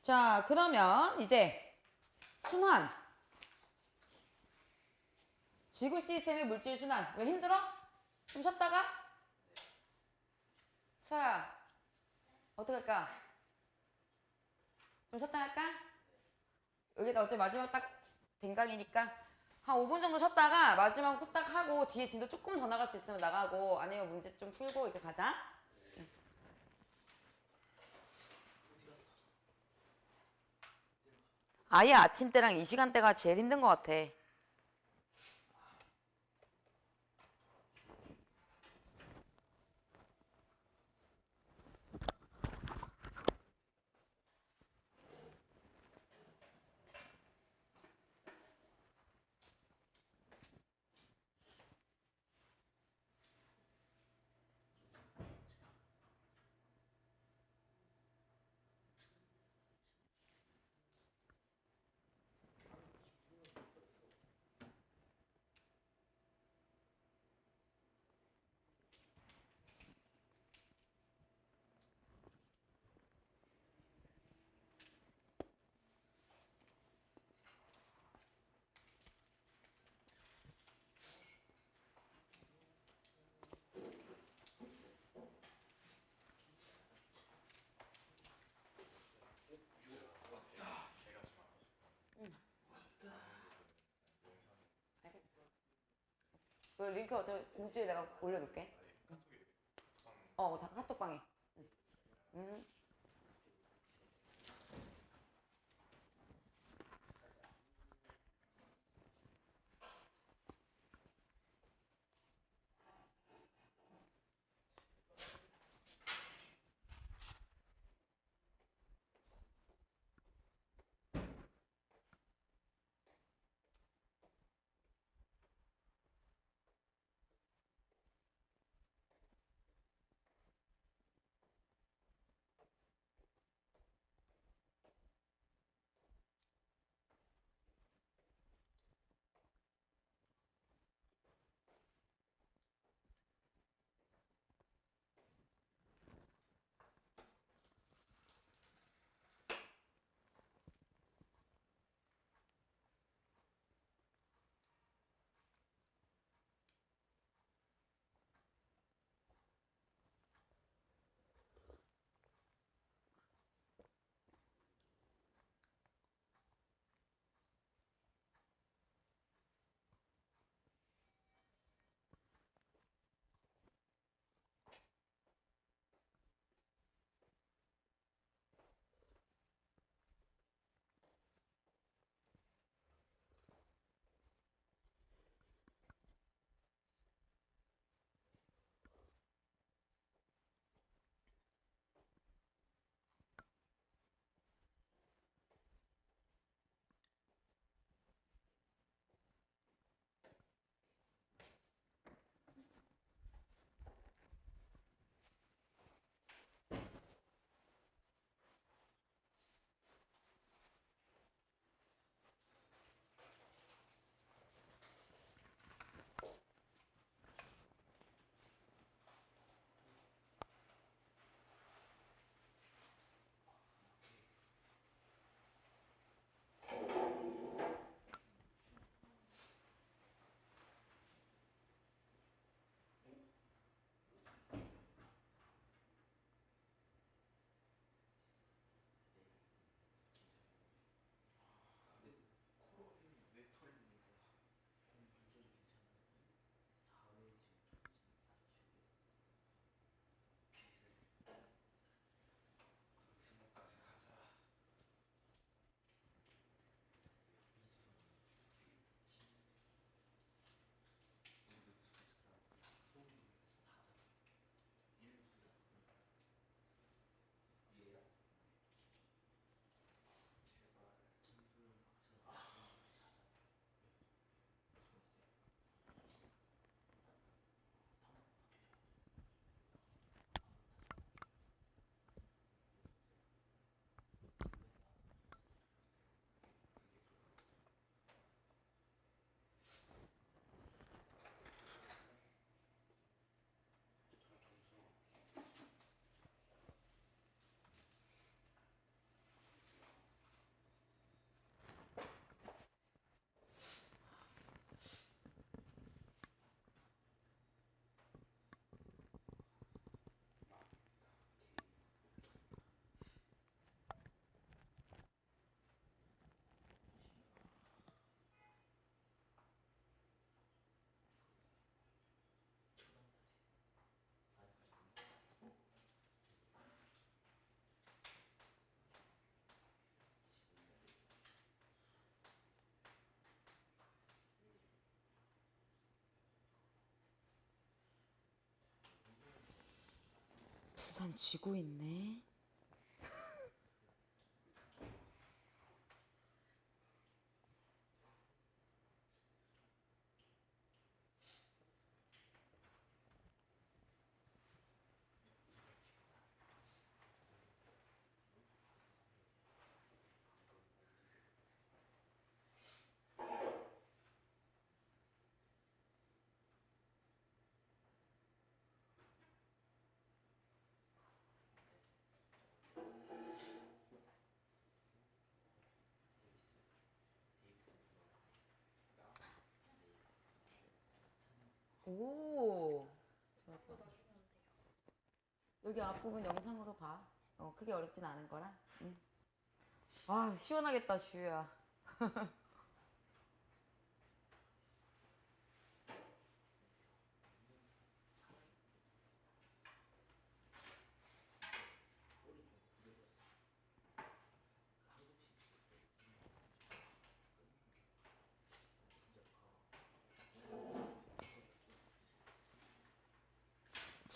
자, 그러면 이제 순환. 지구 시스템의 물질 순환. 왜 힘들어? 좀 쉬었다가? 수아야, 어떻게 할까? 좀 쉬었다 할까? 여기가 어차피 마지막 딱 댕강이니까 한 5분 정도 쉬었다가 마지막 후딱 하고 뒤에 진도 조금 더 나갈 수 있으면 나가고 아니면 문제 좀 풀고 이렇게 가자. 아예 아침 때랑 이 시간대가 제일 힘든 것 같아. 링크 저 공지에 내가 올려놓을게. 카톡방에. 응. 부산 지고 있네. 오, 좋아, 좋아. 여기 앞부분 영상으로 봐. 크게 어렵진 않은 거라. 응. 와, 시원하겠다, 주유야.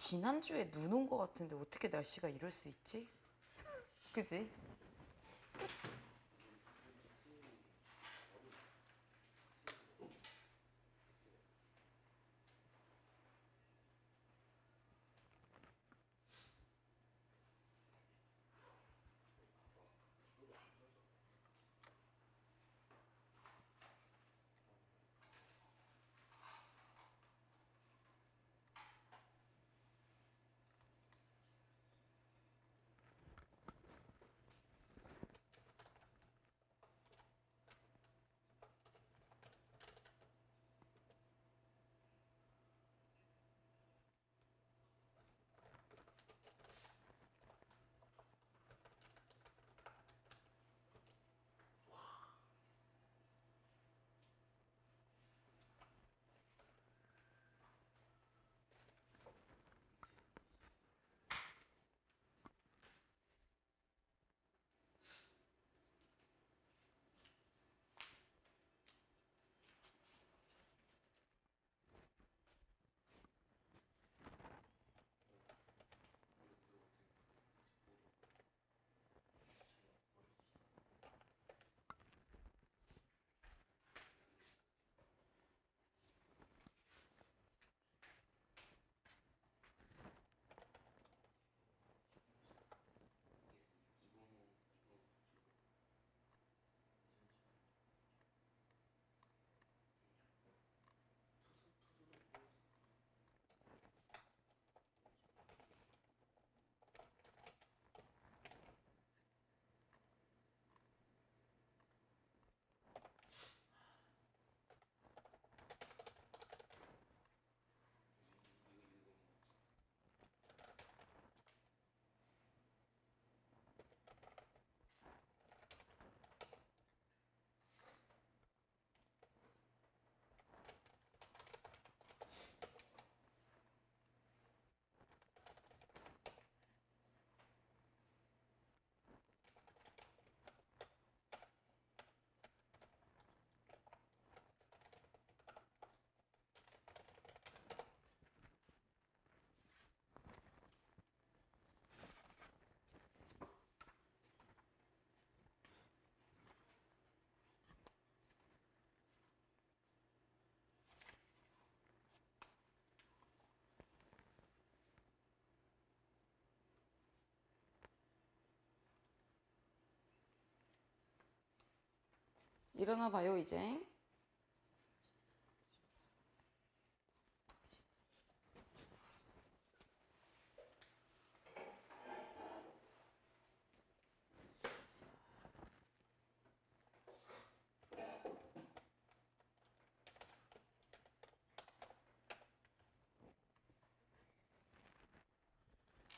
지난주에 눈 온 것 같은데 어떻게 날씨가 이럴 수 있지? 그지? 일어나 봐요, 이제.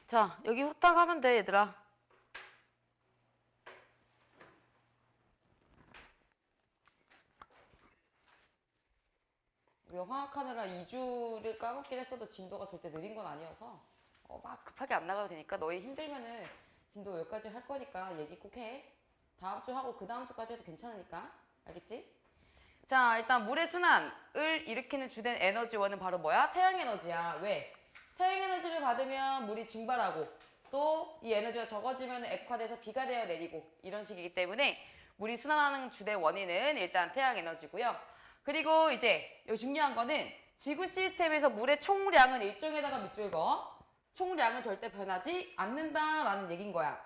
자, 여기 후딱 하면 돼, 얘들아. 우리가 화학하느라 2주를 까먹긴 했어도 진도가 절대 느린 건 아니어서 막 급하게 안 나가도 되니까 너희 힘들면은 진도 여기까지 할 거니까 얘기 꼭 해. 다음 주 하고 그 다음 주까지 해도 괜찮으니까. 알겠지? 자, 일단 물의 순환을 일으키는 주된 에너지원은 바로 뭐야? 태양 에너지야. 왜? 태양 에너지를 받으면 물이 증발하고 또 이 에너지가 적어지면 액화돼서 비가 되어 내리고 이런 식이기 때문에 물이 순환하는 주된 원인은 일단 태양 에너지고요. 그리고 이제 여기 중요한 거는 지구 시스템에서 물의 총량은 일정에다가 밑줄 그어. 총량은 절대 변하지 않는다라는 얘기인 거야.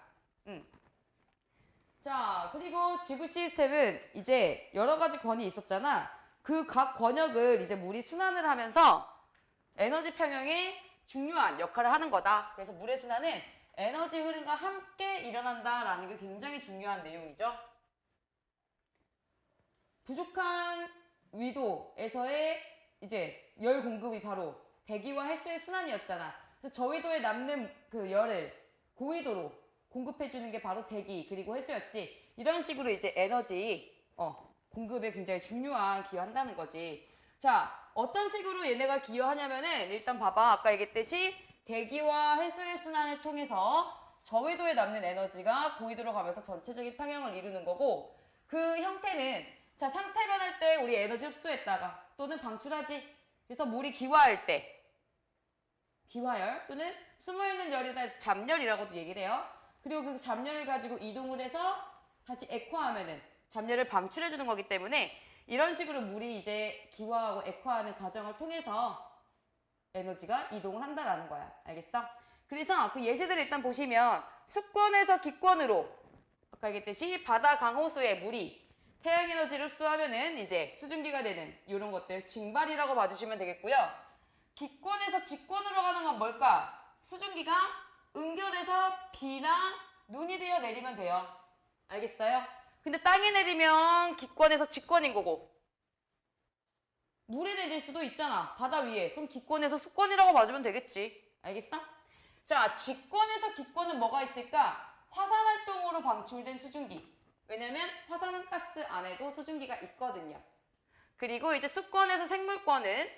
자, 그리고 지구 시스템은 이제 여러 가지 권이 있었잖아. 그 각 권역을 이제 물이 순환을 하면서 에너지 평형에 중요한 역할을 하는 거다. 그래서 물의 순환은 에너지 흐름과 함께 일어난다라는 게 굉장히 중요한 내용이죠. 부족한 위도에서의 이제 열 공급이 바로 대기와 햇수의 순환이었잖아. 그래서 저위도에 남는 그 열을 고위도로 공급해주는 게 바로 대기 그리고 햇수였지. 이런 식으로 이제 에너지 공급에 굉장히 중요한 기여한다는 거지. 자, 어떤 식으로 얘네가 기여하냐면은 일단 봐봐. 아까 얘기했듯이 대기와 햇수의 순환을 통해서 저위도에 남는 에너지가 고위도로 가면서 전체적인 평형을 이루는 거고 그 형태는 자, 상태 변할 때 우리 에너지 흡수했다가 또는 방출하지. 그래서 물이 기화할 때 기화열 또는 숨어있는 열이다 해서 잡열이라고도 얘기를 해요. 그리고 그 잡열을 가지고 이동을 해서 다시 액화하면은 잡열을 방출해주는 거기 때문에 이런 식으로 물이 이제 기화하고 액화하는 과정을 통해서 에너지가 이동을 한다라는 거야. 알겠어? 그래서 그 예시들을 일단 보시면 수권에서 기권으로 아까 얘기했듯이 바다 강호수의 물이 태양 에너지를 흡수하면은 이제 수증기가 되는 이런 것들 징발이라고 봐주시면 되겠고요. 기권에서 직권으로 가는 건 뭘까? 수증기가 응결해서 비나 눈이 되어 내리면 돼요. 알겠어요? 근데 땅에 내리면 기권에서 직권인 거고 물에 내릴 수도 있잖아. 바다 위에. 그럼 기권에서 수권이라고 봐주면 되겠지. 알겠어? 자, 직권에서 기권은 뭐가 있을까? 화산활동으로 방출된 수증기. 왜냐면 화산가스 안에도 수증기가 있거든요. 그리고 이제 수권에서 생물권은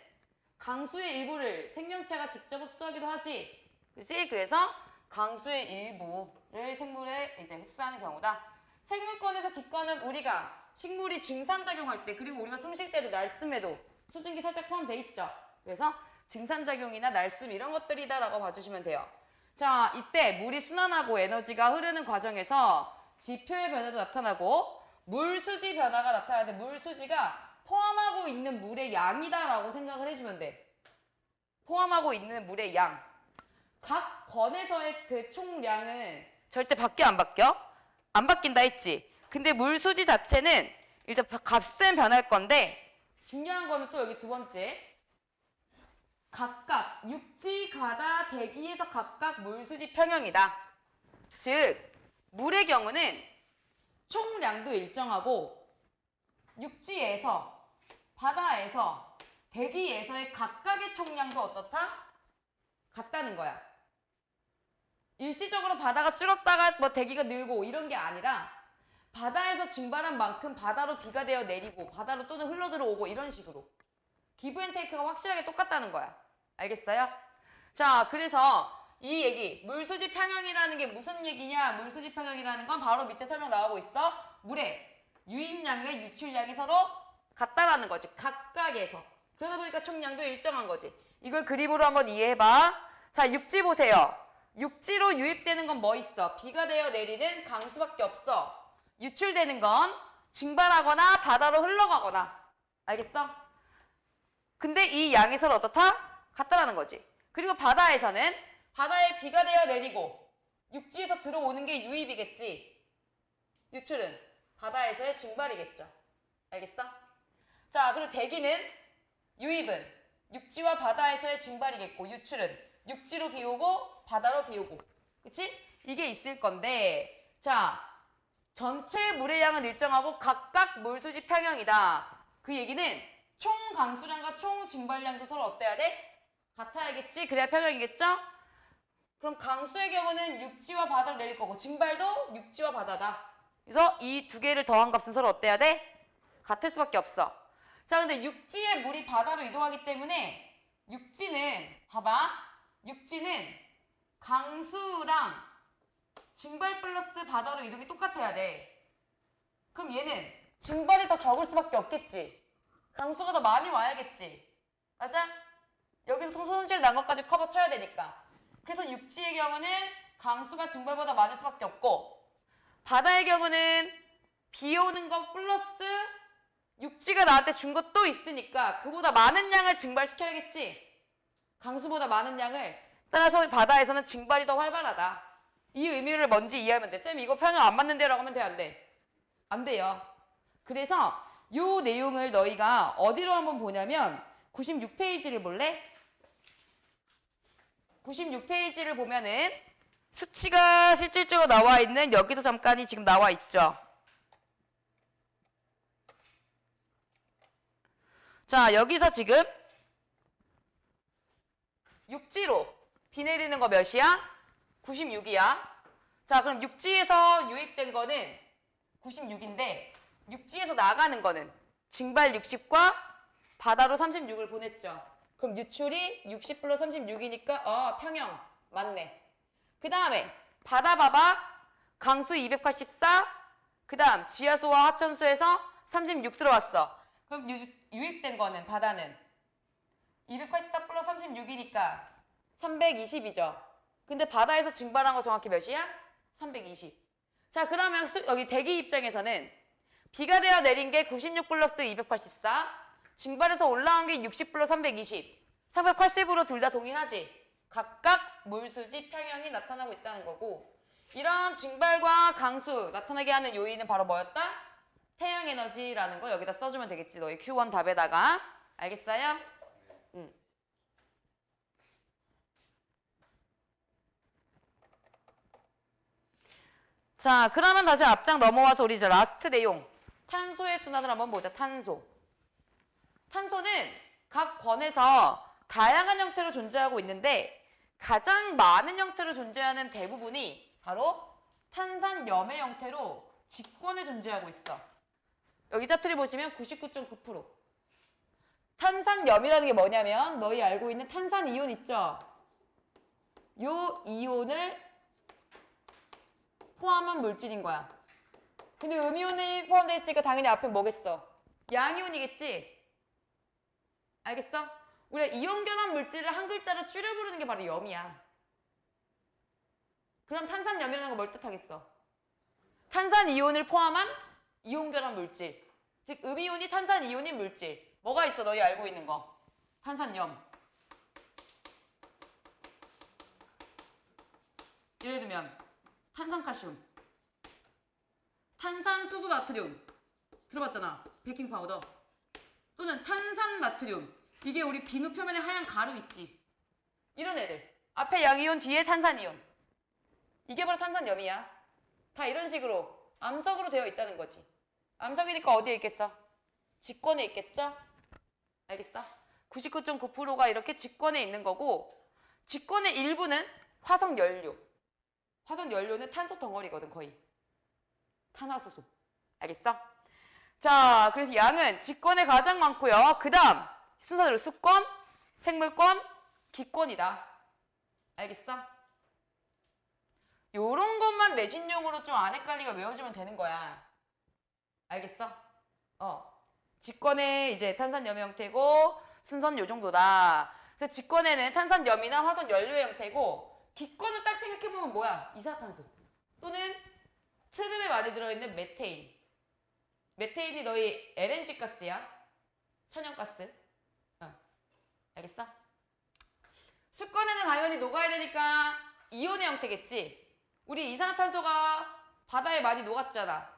강수의 일부를 생명체가 직접 흡수하기도 하지. 그치? 그래서 강수의 일부를 생물에 이제 흡수하는 경우다. 생물권에서 기권은 우리가 식물이 증산작용할 때 그리고 우리가 숨 쉴 때도 날숨에도 수증기 살짝 포함되어 있죠. 그래서 증산작용이나 날숨 이런 것들이다라고 봐주시면 돼요. 자, 이때 물이 순환하고 에너지가 흐르는 과정에서 지표의 변화도 나타나고 물수지 변화가 나타나는데 물수지가 포함하고 있는 물의 양이다라고 생각을 해주면 돼. 포함하고 있는 물의 양. 각 권에서의 그 총량은 절대 바뀌어 안 바뀌어? 안 바뀐다 했지. 근데 물수지 자체는 일단 값은 변할 건데 중요한 거는 또 여기 두 번째. 각각 육지, 가다, 대기에서 각각 물수지 평형이다. 즉 물의 경우는 총량도 일정하고 육지에서, 바다에서, 대기에서의 각각의 총량도 어떻다? 같다는 거야. 일시적으로 바다가 줄었다가 뭐 대기가 늘고 이런 게 아니라 바다에서 증발한 만큼 바다로 비가 되어 내리고 바다로 또는 흘러 들어오고 이런 식으로 기브앤테이크가 확실하게 똑같다는 거야. 알겠어요? 자, 그래서 이 얘기 물수지 평형이라는 게 무슨 얘기냐? 물수지 평형이라는 건 바로 밑에 설명 나오고 있어. 물의 유입량과 유출량이 서로 같다라는 거지. 각각에서. 그러다 보니까 총량도 일정한 거지. 이걸 그림으로 한번 이해해봐. 자, 육지 보세요. 육지로 유입되는 건 뭐 있어? 비가 되어 내리는 강수밖에 없어. 유출되는 건 증발하거나 바다로 흘러가거나. 알겠어? 근데 이 양이 서로 어떻다? 같다라는 거지. 그리고 바다에서는 바다에 비가 되어 내리고 육지에서 들어오는 게 유입이겠지. 유출은 바다에서의 증발이겠죠. 알겠어? 자, 그리고 대기는 유입은 육지와 바다에서의 증발이겠고 유출은 육지로 비 오고 바다로 비 오고. 그치? 이게 있을 건데 자, 전체 물의 양은 일정하고 각각 물수지 평형이다. 그 얘기는 총 강수량과 총 증발량도 서로 어때야 돼? 같아야겠지? 그래야 평형이겠죠? 그럼 강수의 경우는 육지와 바다로 내릴 거고 증발도 육지와 바다다. 그래서 이 두 개를 더한 값은 서로 어때야 돼? 같을 수밖에 없어. 자, 근데 육지의 물이 바다로 이동하기 때문에 육지는 봐봐. 육지는 강수랑 증발 플러스 바다로 이동이 똑같아야 돼. 그럼 얘는 증발이 더 적을 수밖에 없겠지. 강수가 더 많이 와야겠지. 맞아? 여기서 손실 난 것까지 커버 쳐야 되니까. 그래서 육지의 경우는 강수가 증발보다 많을 수밖에 없고 바다의 경우는 비 오는 것 플러스 육지가 나한테 준 것도 있으니까 그보다 많은 양을 증발시켜야겠지. 강수보다 많은 양을. 따라서 바다에서는 증발이 더 활발하다. 이 의미를 뭔지 이해하면 돼. 쌤 이거 평형 안 맞는데 라고 하면 돼? 안 돼? 안 돼요. 그래서 이 내용을 너희가 어디로 한번 보냐면 96페이지를 볼래? 96페이지를 보면은 수치가 실질적으로 나와 있는 여기서 잠깐이 지금 나와 있죠. 자, 여기서 지금 육지로 비 내리는 거 몇이야? 96이야. 자, 그럼 육지에서 유입된 거는 96인데 육지에서 나가는 거는 증발 60과 바다로 36을 보냈죠. 그럼 유출이 60 플러스 36이니까 평형 맞네. 그 다음에 바다 봐봐. 강수 284. 그 다음 지하수와 하천수에서 36 들어왔어. 그럼 유입된 거는 바다는 284 플러스 36이니까 320이죠. 근데 바다에서 증발한 거 정확히 몇이야? 320. 자, 그러면 여기 대기 입장에서는 비가 되어 내린 게 96 플러스 284, 증발해서 올라온 게 60 플러스 320, 380으로 둘 다 동일하지. 각각 물수지 평형이 나타나고 있다는 거고, 이런 증발과 강수 나타나게 하는 요인은 바로 뭐였다? 태양 에너지라는 거 여기다 써주면 되겠지. 너희 Q1 답에다가. 알겠어요? 자, 그러면 다시 앞장 넘어와서 우리 이제 라스트 내용. 탄소의 순환을 한번 보자. 탄소. 탄소는 각 권에서 다양한 형태로 존재하고 있는데 가장 많은 형태로 존재하는 대부분이 바로 탄산염의 형태로 직권에 존재하고 있어. 여기 짜투리 보시면 99.9%. 탄산염이라는 게 뭐냐면 너희 알고 있는 탄산이온 있죠? 요 이온을 포함한 물질인 거야. 근데 음이온이 포함되어 있으니까 당연히 앞에 뭐겠어? 양이온이겠지? 알겠어? 우리가 이온 결합 물질을 한 글자로 줄여 부르는 게 바로 염이야. 그럼 탄산염이라는 거 뭘 뜻하겠어? 탄산이온을 포함한 이온 결합 물질. 즉 음이온이 탄산이온인 물질. 뭐가 있어? 너희 알고 있는 거. 탄산염. 예를 들면 탄산칼슘, 탄산수소 나트륨 들어봤잖아. 베이킹파우더. 또는 탄산나트륨. 이게 우리 비누 표면에 하얀 가루 있지. 이런 애들. 앞에 양이온 뒤에 탄산이온. 이게 바로 탄산염이야. 다 이런 식으로 암석으로 되어 있다는 거지. 암석이니까 어디에 있겠어? 직권에 있겠죠? 알겠어? 99.9%가 이렇게 직권에 있는 거고, 직권의 일부는 화석연료. 화석연료는 탄소 덩어리거든, 거의. 탄화수소. 알겠어? 자, 그래서 양은 직권에 가장 많고요. 그 다음 순서대로 수권, 생물권, 기권이다. 알겠어? 요런 것만 내신용으로 좀 안 헷갈리게 외워주면 되는 거야. 알겠어? 직권에 이제 탄산염의 형태고 순서는 요 정도다. 그래서 직권에는 탄산염이나 화석연료의 형태고, 기권은 딱 생각해보면 뭐야? 이산화탄소 또는 트름에 많이 들어있는 메테인. 메테인이 너희 LNG 가스야. 천연가스. 알겠어? 수권에는 당연히 녹아야 되니까 이온의 형태겠지. 우리 이산화탄소가 바다에 많이 녹았잖아.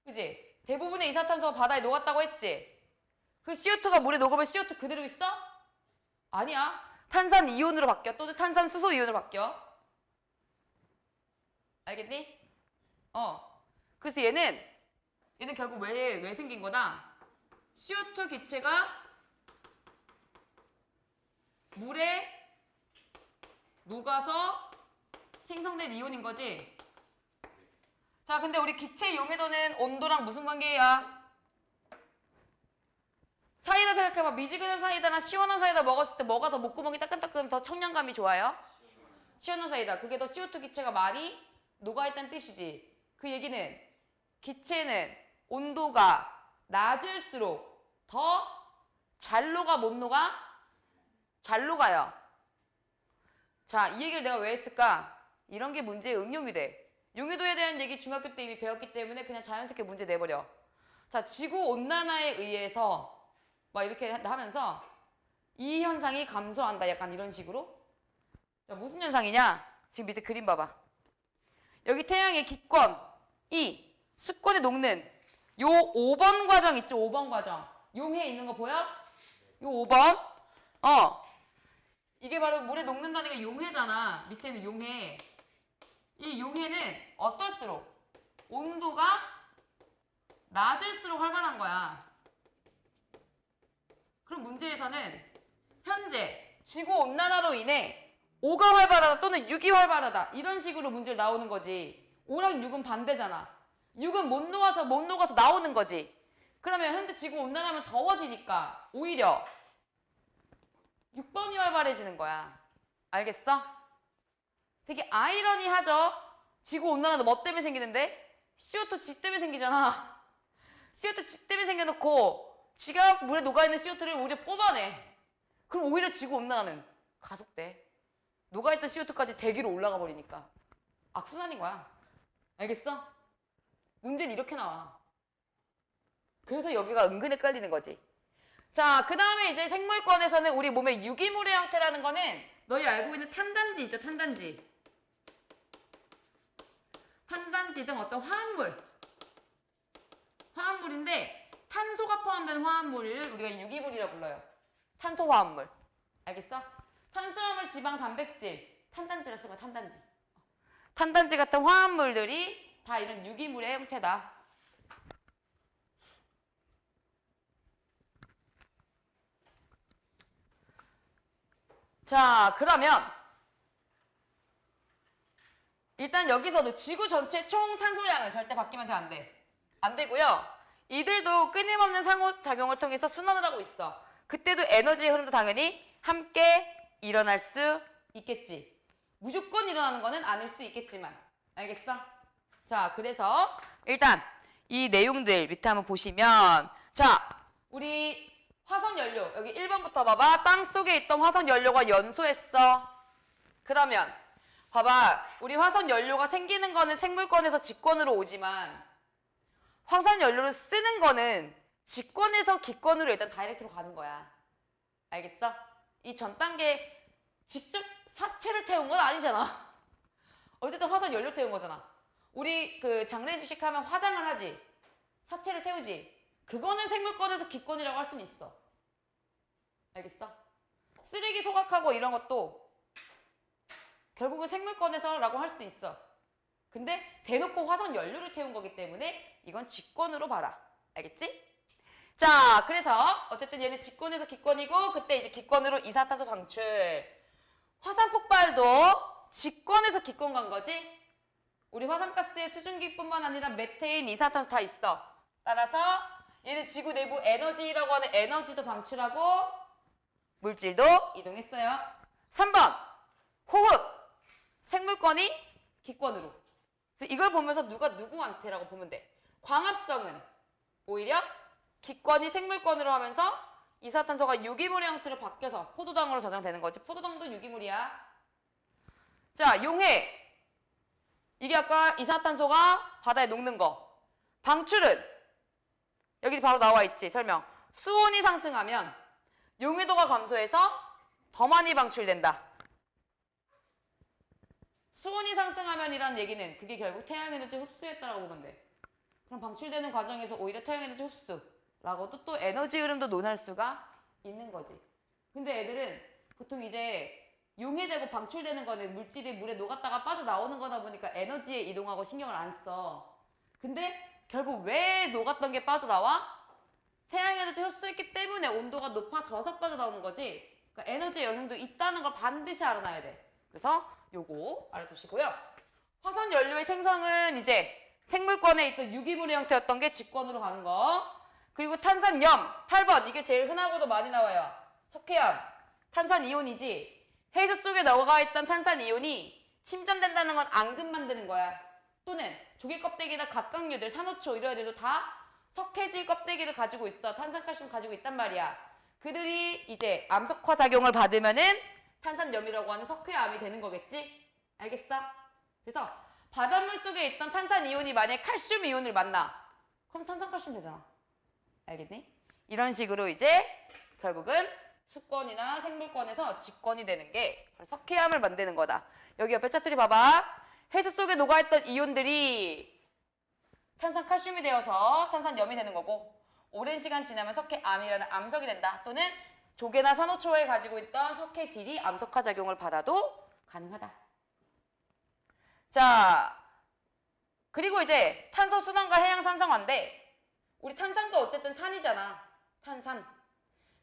그지? 대부분의 이산화탄소가 바다에 녹았다고 했지. 그 CO2가 물에 녹으면 CO2 그대로 있어? 아니야. 탄산 이온으로 바뀌어. 또는 탄산 수소 이온으로 바뀌어. 알겠니? 그래서 얘는 결국 왜 생긴 거다? CO2 기체가 물에 녹아서 생성된 이온인 거지. 자, 근데 우리 기체 용해도는 온도랑 무슨 관계야? 사이다 생각해봐. 미지근한 사이다랑 시원한 사이다 먹었을 때 뭐가 더 목구멍이 따끈따끈 더 청량감이 좋아요? 시원한 사이다. 그게 더 CO2 기체가 많이 녹아있다는 뜻이지. 그 얘기는 기체는 온도가 낮을수록 더 잘 녹아 못 녹아? 잘 녹아요. 자, 이 얘기를 내가 왜 했을까? 이런 게 문제에 응용이 돼. 용해도에 대한 얘기 중학교 때 이미 배웠기 때문에 그냥 자연스럽게 문제 내버려. 자, 지구온난화에 의해서 막 이렇게 하면서 이 현상이 감소한다. 약간 이런 식으로. 자, 무슨 현상이냐? 지금 밑에 그림 봐봐. 여기 태양의 기권, 수권에 녹는 요 5번 과정 있죠? 5번 과정. 용해에 있는 거 보여? 요 5번. 이게 바로 물에 녹는다는 게 용해잖아. 밑에는 용해. 이 용해는 어떨수록 온도가 낮을수록 활발한 거야. 그럼 문제에서는 현재 지구온난화로 인해 5가 활발하다 또는 6이 활발하다 이런 식으로 문제를 나오는 거지. 5랑 6은 반대잖아. 6은 못 녹아서 나오는 거지. 그러면 현재 지구온난화면 더워지니까 오히려 6번이 활발해지는 거야. 알겠어? 되게 아이러니하죠? 지구온난화도 뭐 때문에 생기는데? CO2 지 때문에 생기잖아. CO2 지 때문에 생겨놓고 지가 물에 녹아있는 CO2를 오히려 뽑아내. 그럼 오히려 지구온난화는 가속돼. 녹아있던 CO2까지 대기로 올라가 버리니까 악순환인 거야. 알겠어? 문제는 이렇게 나와. 그래서 여기가 은근 헷갈리는 거지. 자, 그 다음에 이제 생물권에서는 우리 몸의 유기물의 형태라는 거는 너희 알고 있는 탄단지 있죠, 탄단지. 탄단지 등 어떤 화합물인데 탄소가 포함된 화합물을 우리가 유기물이라 불러요. 탄소화합물. 알겠어? 탄수화물, 지방, 단백질, 탄단지라 쓰는 거야, 탄단지. 탄단지 같은 화합물들이 다 이런 유기물의 형태다. 자, 그러면 일단 여기서도 지구 전체 총 탄소량은 절대 바뀌면 안 돼. 안 되고요. 이들도 끊임없는 상호작용을 통해서 순환을 하고 있어. 그때도 에너지의 흐름도 당연히 함께 일어날 수 있겠지. 무조건 일어나는 거는 아닐 수 있겠지만. 알겠어? 자, 그래서 일단 이 내용들 밑에 한번 보시면, 자, 우리 화석연료 여기 1번부터 봐봐. 땅속에 있던 화석연료가 연소했어. 그러면 봐봐. 우리 화석연료가 생기는 거는 생물권에서 직권으로 오지만 화석연료를 쓰는 거는 직권에서 기권으로 일단 다이렉트로 가는 거야. 알겠어? 이 전 단계 직접 사체를 태운 건 아니잖아. 어쨌든 화석연료 태운 거잖아. 우리 그 장례식 하면 화장을 하지. 사체를 태우지. 그거는 생물권에서 기권이라고 할 수는 있어. 알겠어? 쓰레기 소각하고 이런 것도 결국은 생물권에서라고 할 수 있어. 근데 대놓고 화석연료를 태운 거기 때문에 이건 직권으로 봐라. 알겠지? 자, 그래서 어쨌든 얘는 직권에서 기권이고 그때 이제 기권으로 이산화탄소 방출. 화산 폭발도 직권에서 기권 간 거지? 우리 화산가스의 수증기뿐만 아니라 메테인, 이산화탄소 다 있어. 따라서 얘는 지구 내부 에너지라고 하는 에너지도 방출하고 물질도 이동했어요. 3번 호흡. 생물권이 기권으로. 이걸 보면서 누가 누구한테라고 보면 돼. 광합성은 오히려 기권이 생물권으로 하면서 이산화탄소가 유기물의 형태로 바뀌어서 포도당으로 저장되는 거지. 포도당도 유기물이야. 자, 용해. 이게 아까 이산화탄소가 바다에 녹는 거. 방출은 여기 바로 나와 있지. 설명. 수온이 상승하면 용해도가 감소해서 더 많이 방출된다. 수온이 상승하면이란 얘기는 그게 결국 태양에너지 흡수했다라고 보면 돼. 그럼 방출되는 과정에서 오히려 태양에너지 흡수라고도 또 에너지 흐름도 논할 수가 있는 거지. 근데 애들은 보통 이제 용해되고 방출되는 거는 물질이 물에 녹았다가 빠져나오는 거다 보니까 에너지에 이동하고 신경을 안 써. 근데 결국 왜 녹았던 게 빠져나와? 태양에너지 흡수했기 때문에 온도가 높아져서 빠져나오는 거지. 그러니까 에너지의 영향도 있다는 걸 반드시 알아놔야 돼. 그래서 요거 알아두시고요. 화석연료의 생성은 이제 생물권에 있던 유기물의 형태였던 게 직권으로 가는 거. 그리고 탄산염 8번 이게 제일 흔하고도 많이 나와요. 석회암 탄산이온이지. 해수 속에 녹아 있던 탄산이온이 침전된다는 건 앙금 만드는 거야. 또는 조개 껍데기나 각각류들 산호초 이런 애들도 다 석회질 껍데기를 가지고 있어. 탄산칼슘 가지고 있단 말이야. 그들이 이제 암석화 작용을 받으면은 탄산염이라고 하는 석회암이 되는 거겠지? 알겠어? 그래서 바닷물 속에 있던 탄산이온이 만약에 칼슘 이온을 만나. 그럼 탄산칼슘 되잖아. 알겠니? 이런 식으로 이제 결국은 수권이나 생물권에서 직권이 되는 게 석회암을 만드는 거다. 여기 옆에 차트리 봐봐. 해수 속에 녹아있던 이온들이 탄산칼슘이 되어서 탄산염이 되는 거고 오랜 시간 지나면 석회암이라는 암석이 된다. 또는 조개나 산호초에 가지고 있던 석회질이 암석화 작용을 받아도 가능하다. 자, 그리고 이제 탄소 순환과 해양 산성화인데 우리 탄산도 어쨌든 산이잖아. 탄산.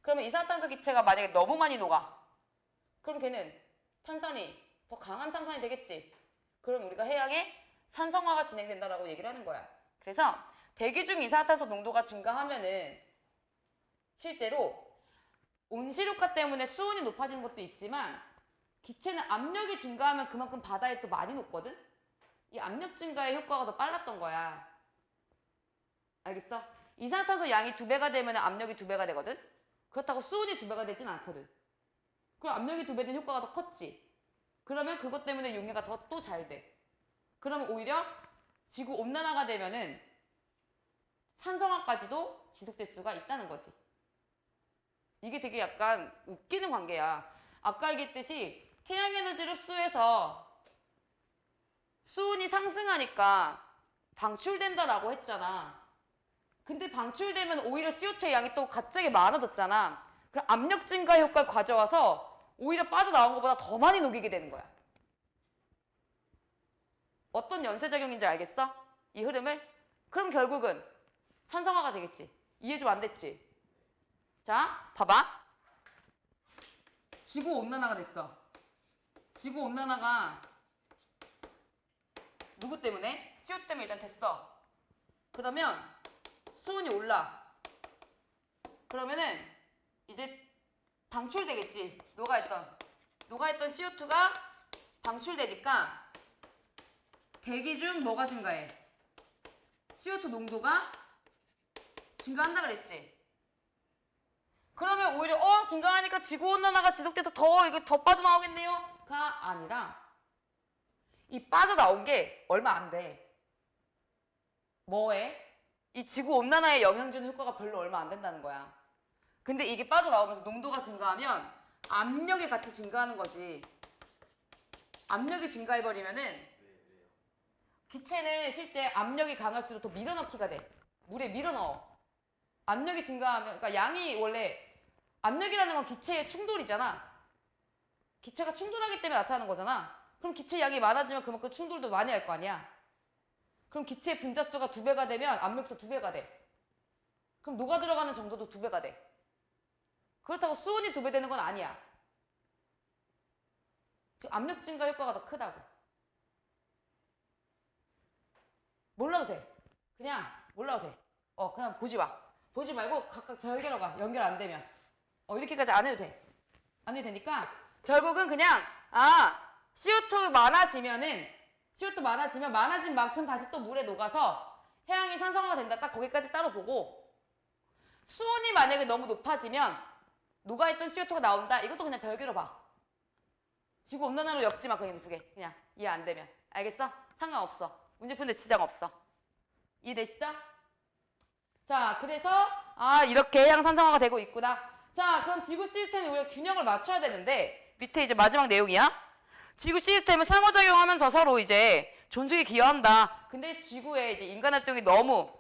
그러면 이산화탄소 기체가 만약에 너무 많이 녹아. 그럼 걔는 탄산이 더 강한 탄산이 되겠지. 그럼 우리가 해양에 산성화가 진행된다라고 얘기를 하는 거야. 그래서 대기 중 이산화탄소 농도가 증가하면은 실제로 온실효과 때문에 수온이 높아지는 것도 있지만 기체는 압력이 증가하면 그만큼 바다에 또 많이 녹거든? 이 압력 증가의 효과가 더 빨랐던 거야. 알겠어? 이산화탄소 양이 2배가 되면 압력이 2배가 되거든? 그렇다고 수온이 2배가 되진 않거든. 그럼 압력이 2배 된 효과가 더 컸지. 그러면 그것 때문에 용해가 더 또 잘 돼. 그러면 오히려 지구 온난화가 되면은 산성화까지도 지속될 수가 있다는 거지. 이게 되게 약간 웃기는 관계야. 아까 얘기했듯이 태양에너지를 흡수해서 수온이 상승하니까 방출된다라고 했잖아. 근데 방출되면 오히려 CO2의 양이 또 갑자기 많아졌잖아. 그럼 압력 증가 효과를 가져와서 오히려 빠져나온 것보다 더 많이 녹이게 되는 거야. 어떤 연쇄작용인지 알겠어? 이 흐름을? 그럼 결국은 산성화가 되겠지. 이해 좀 안 됐지? 자, 봐봐. 지구온난화가 됐어. 지구온난화가 누구 때문에? CO2 때문에 일단 됐어. 그러면 수온이 올라. 그러면은 이제 방출되겠지. 녹아있던 CO2가 방출되니까 대기 중 뭐가 증가해? CO2 농도가 증가한다 그랬지. 그러면 오히려 증가하니까 지구온난화가 지속돼서 이거 더 빠져나오겠네요? 가 아니라 이 빠져나온 게 얼마 안 돼. 뭐에? 이 지구온난화에 영향 주는 효과가 별로 얼마 안 된다는 거야. 근데 이게 빠져나오면서 농도가 증가하면 압력이 같이 증가하는 거지. 압력이 증가해버리면은 기체는 실제 압력이 강할수록 더 밀어넣기가 돼. 물에 밀어넣어. 압력이 증가하면, 그러니까 양이 원래 압력이라는 건 기체의 충돌이잖아. 기체가 충돌하기 때문에 나타나는 거잖아. 그럼 기체 양이 많아지면 그만큼 충돌도 많이 할 거 아니야. 그럼 기체의 분자수가 2배가 되면 압력도 2배가 돼. 그럼 녹아 들어가는 정도도 2배가 돼. 그렇다고 수온이 2배 되는 건 아니야. 지금 압력 증가 효과가 더 크다고. 몰라도 돼. 그냥 몰라도 돼. 그냥 보지 마. 보지 말고 각각 별개로 가. 연결 안 되면. 이렇게까지 안 해도 돼. 안 해도 되니까 결국은 그냥 CO2 많아지면 많아진 만큼 다시 또 물에 녹아서 해양이 산성화가 된다. 딱 거기까지 따로 보고 수온이 만약에 너무 높아지면 녹아있던 CO2가 나온다. 이것도 그냥 별개로 봐. 지구온난화로 엮지 마. 그냥 두 개. 그냥 이해 안 되면. 알겠어? 상관없어. 문제 푸는데 지장 없어. 이해되시죠? 자, 그래서 이렇게 해양 산성화가 되고 있구나. 자, 그럼 지구 시스템이 우리가 균형을 맞춰야 되는데 밑에 이제 마지막 내용이야. 지구 시스템은 상호작용하면서 서로 이제 존속에 기여한다. 근데 지구에 이제 인간 활동이 너무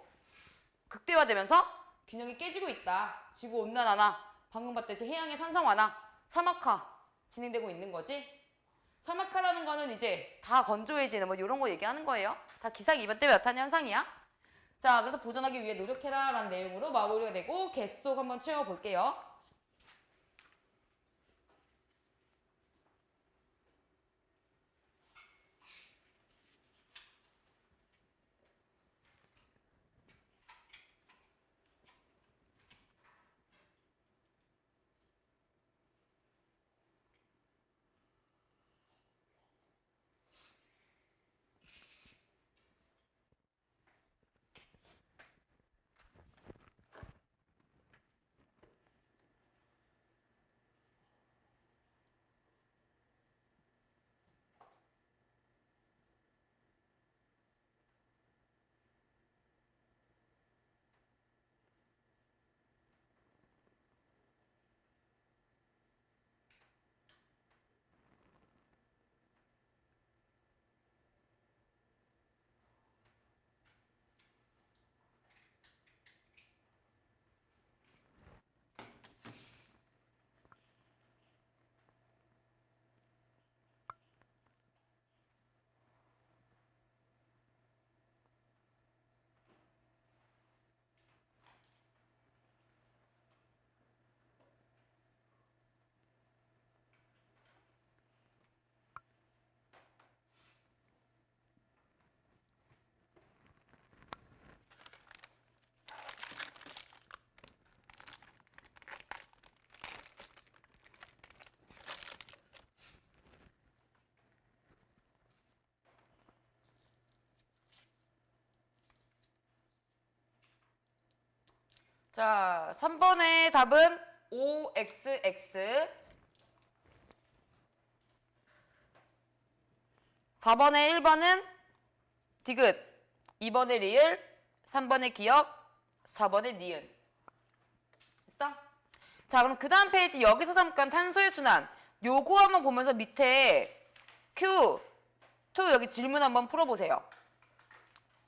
극대화되면서 균형이 깨지고 있다. 지구 온난화나 방금 봤듯이 해양의 산성화나 사막화 진행되고 있는 거지. 사막화라는 거는 이제 다 건조해지는 뭐 이런 거 얘기하는 거예요. 다 기상이변 때문에 나타나는 현상이야. 자, 그래서 보존하기 위해 노력해라 라는 내용으로 마무리가 되고 계속 한번 채워볼게요. 자, 3번의 답은 OXX. 4번에 1번은 디귿, 2번에 리을, 3번에 기억, 4번에 니은. 됐어? 자, 그럼 그 다음 페이지 여기서 잠깐 탄소의 순환. 요거 한번 보면서 밑에 Q2 여기 질문 한번 풀어보세요.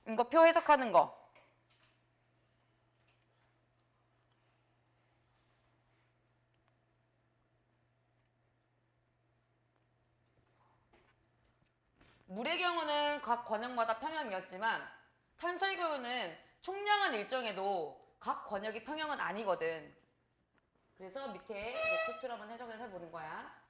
이거 표 해석하는 거. 물의 경우는 각 권역마다 평형이었지만 탄소의 경우는 총량한 일정에도 각 권역이 평형은 아니거든. 그래서 밑에 캡처를 한번 해석을 해보는 거야.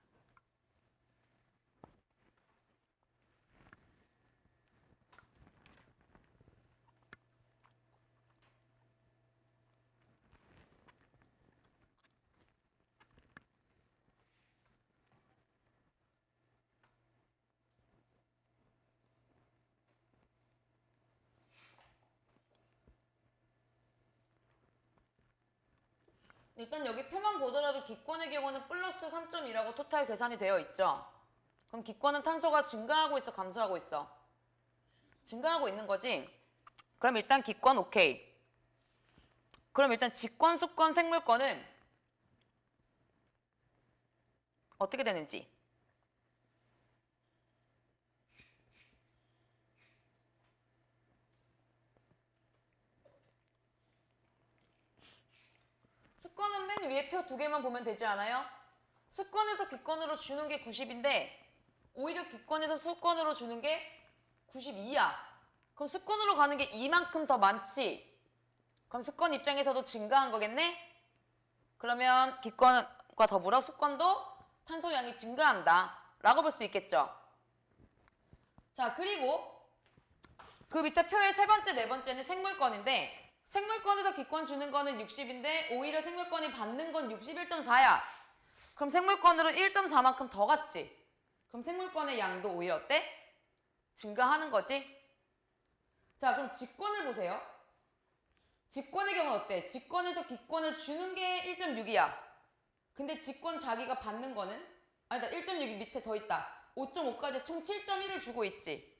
일단 여기 표만 보더라도 기권의 경우는 플러스 3.2라고 토탈 계산이 되어 있죠. 그럼 기권은 탄소가 증가하고 있어, 감소하고 있어? 증가하고 있는 거지? 그럼 일단 기권 오케이. 그럼 일단 직권, 수권, 생물권은 어떻게 되는지. 수권은 맨 위에 표 두 개만 보면 되지 않아요? 수권에서 기권으로 주는 게 90인데 오히려 기권에서 수권으로 주는 게 92야. 그럼 수권으로 가는 게 이만큼 더 많지? 그럼 수권 입장에서도 증가한 거겠네? 그러면 기권과 더불어 수권도 탄소량이 증가한다 라고 볼 수 있겠죠. 자, 그리고 그 밑에 표의 세 번째, 네 번째는 생물권인데 생물권에서 기권 주는 거는 60인데 오히려 생물권이 받는 건 61.4야. 그럼 생물권으로 1.4만큼 더 갔지. 그럼 생물권의 양도 오히려 어때? 증가하는 거지. 자, 그럼 직권을 보세요. 직권의 경우는 어때? 직권에서 기권을 주는 게 1.6이야. 근데 직권 자기가 받는 거는 아니다, 1.6이 밑에 더 있다. 5.5까지 총 7.1을 주고 있지.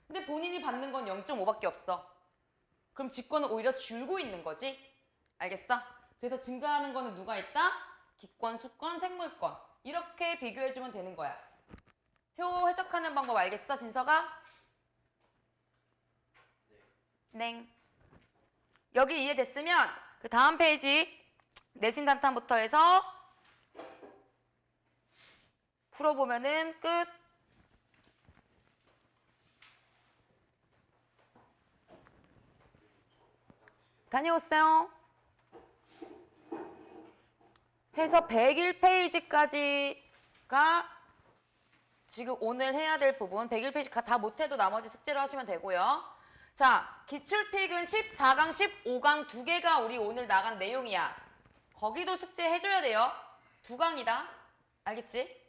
근데 본인이 받는 건 0.5밖에 없어. 그럼 직권은 오히려 줄고 있는 거지. 알겠어? 그래서 증가하는 거는 누가 있다? 기권, 수권, 생물권. 이렇게 비교해주면 되는 거야. 표 해석하는 방법 알겠어, 진서가? 네. 여기 이해됐으면 그 다음 페이지 내신 단탄부터 해서 풀어보면은 끝. 다녀오세요. 해서 101페이지까지가 지금 오늘 해야 될 부분. 101페이지 다 못해도 나머지 숙제를 하시면 되고요. 자, 기출픽은 14강, 15강 두 개가 우리 오늘 나간 내용이야. 거기도 숙제 해줘야 돼요. 두 강이다. 알겠지?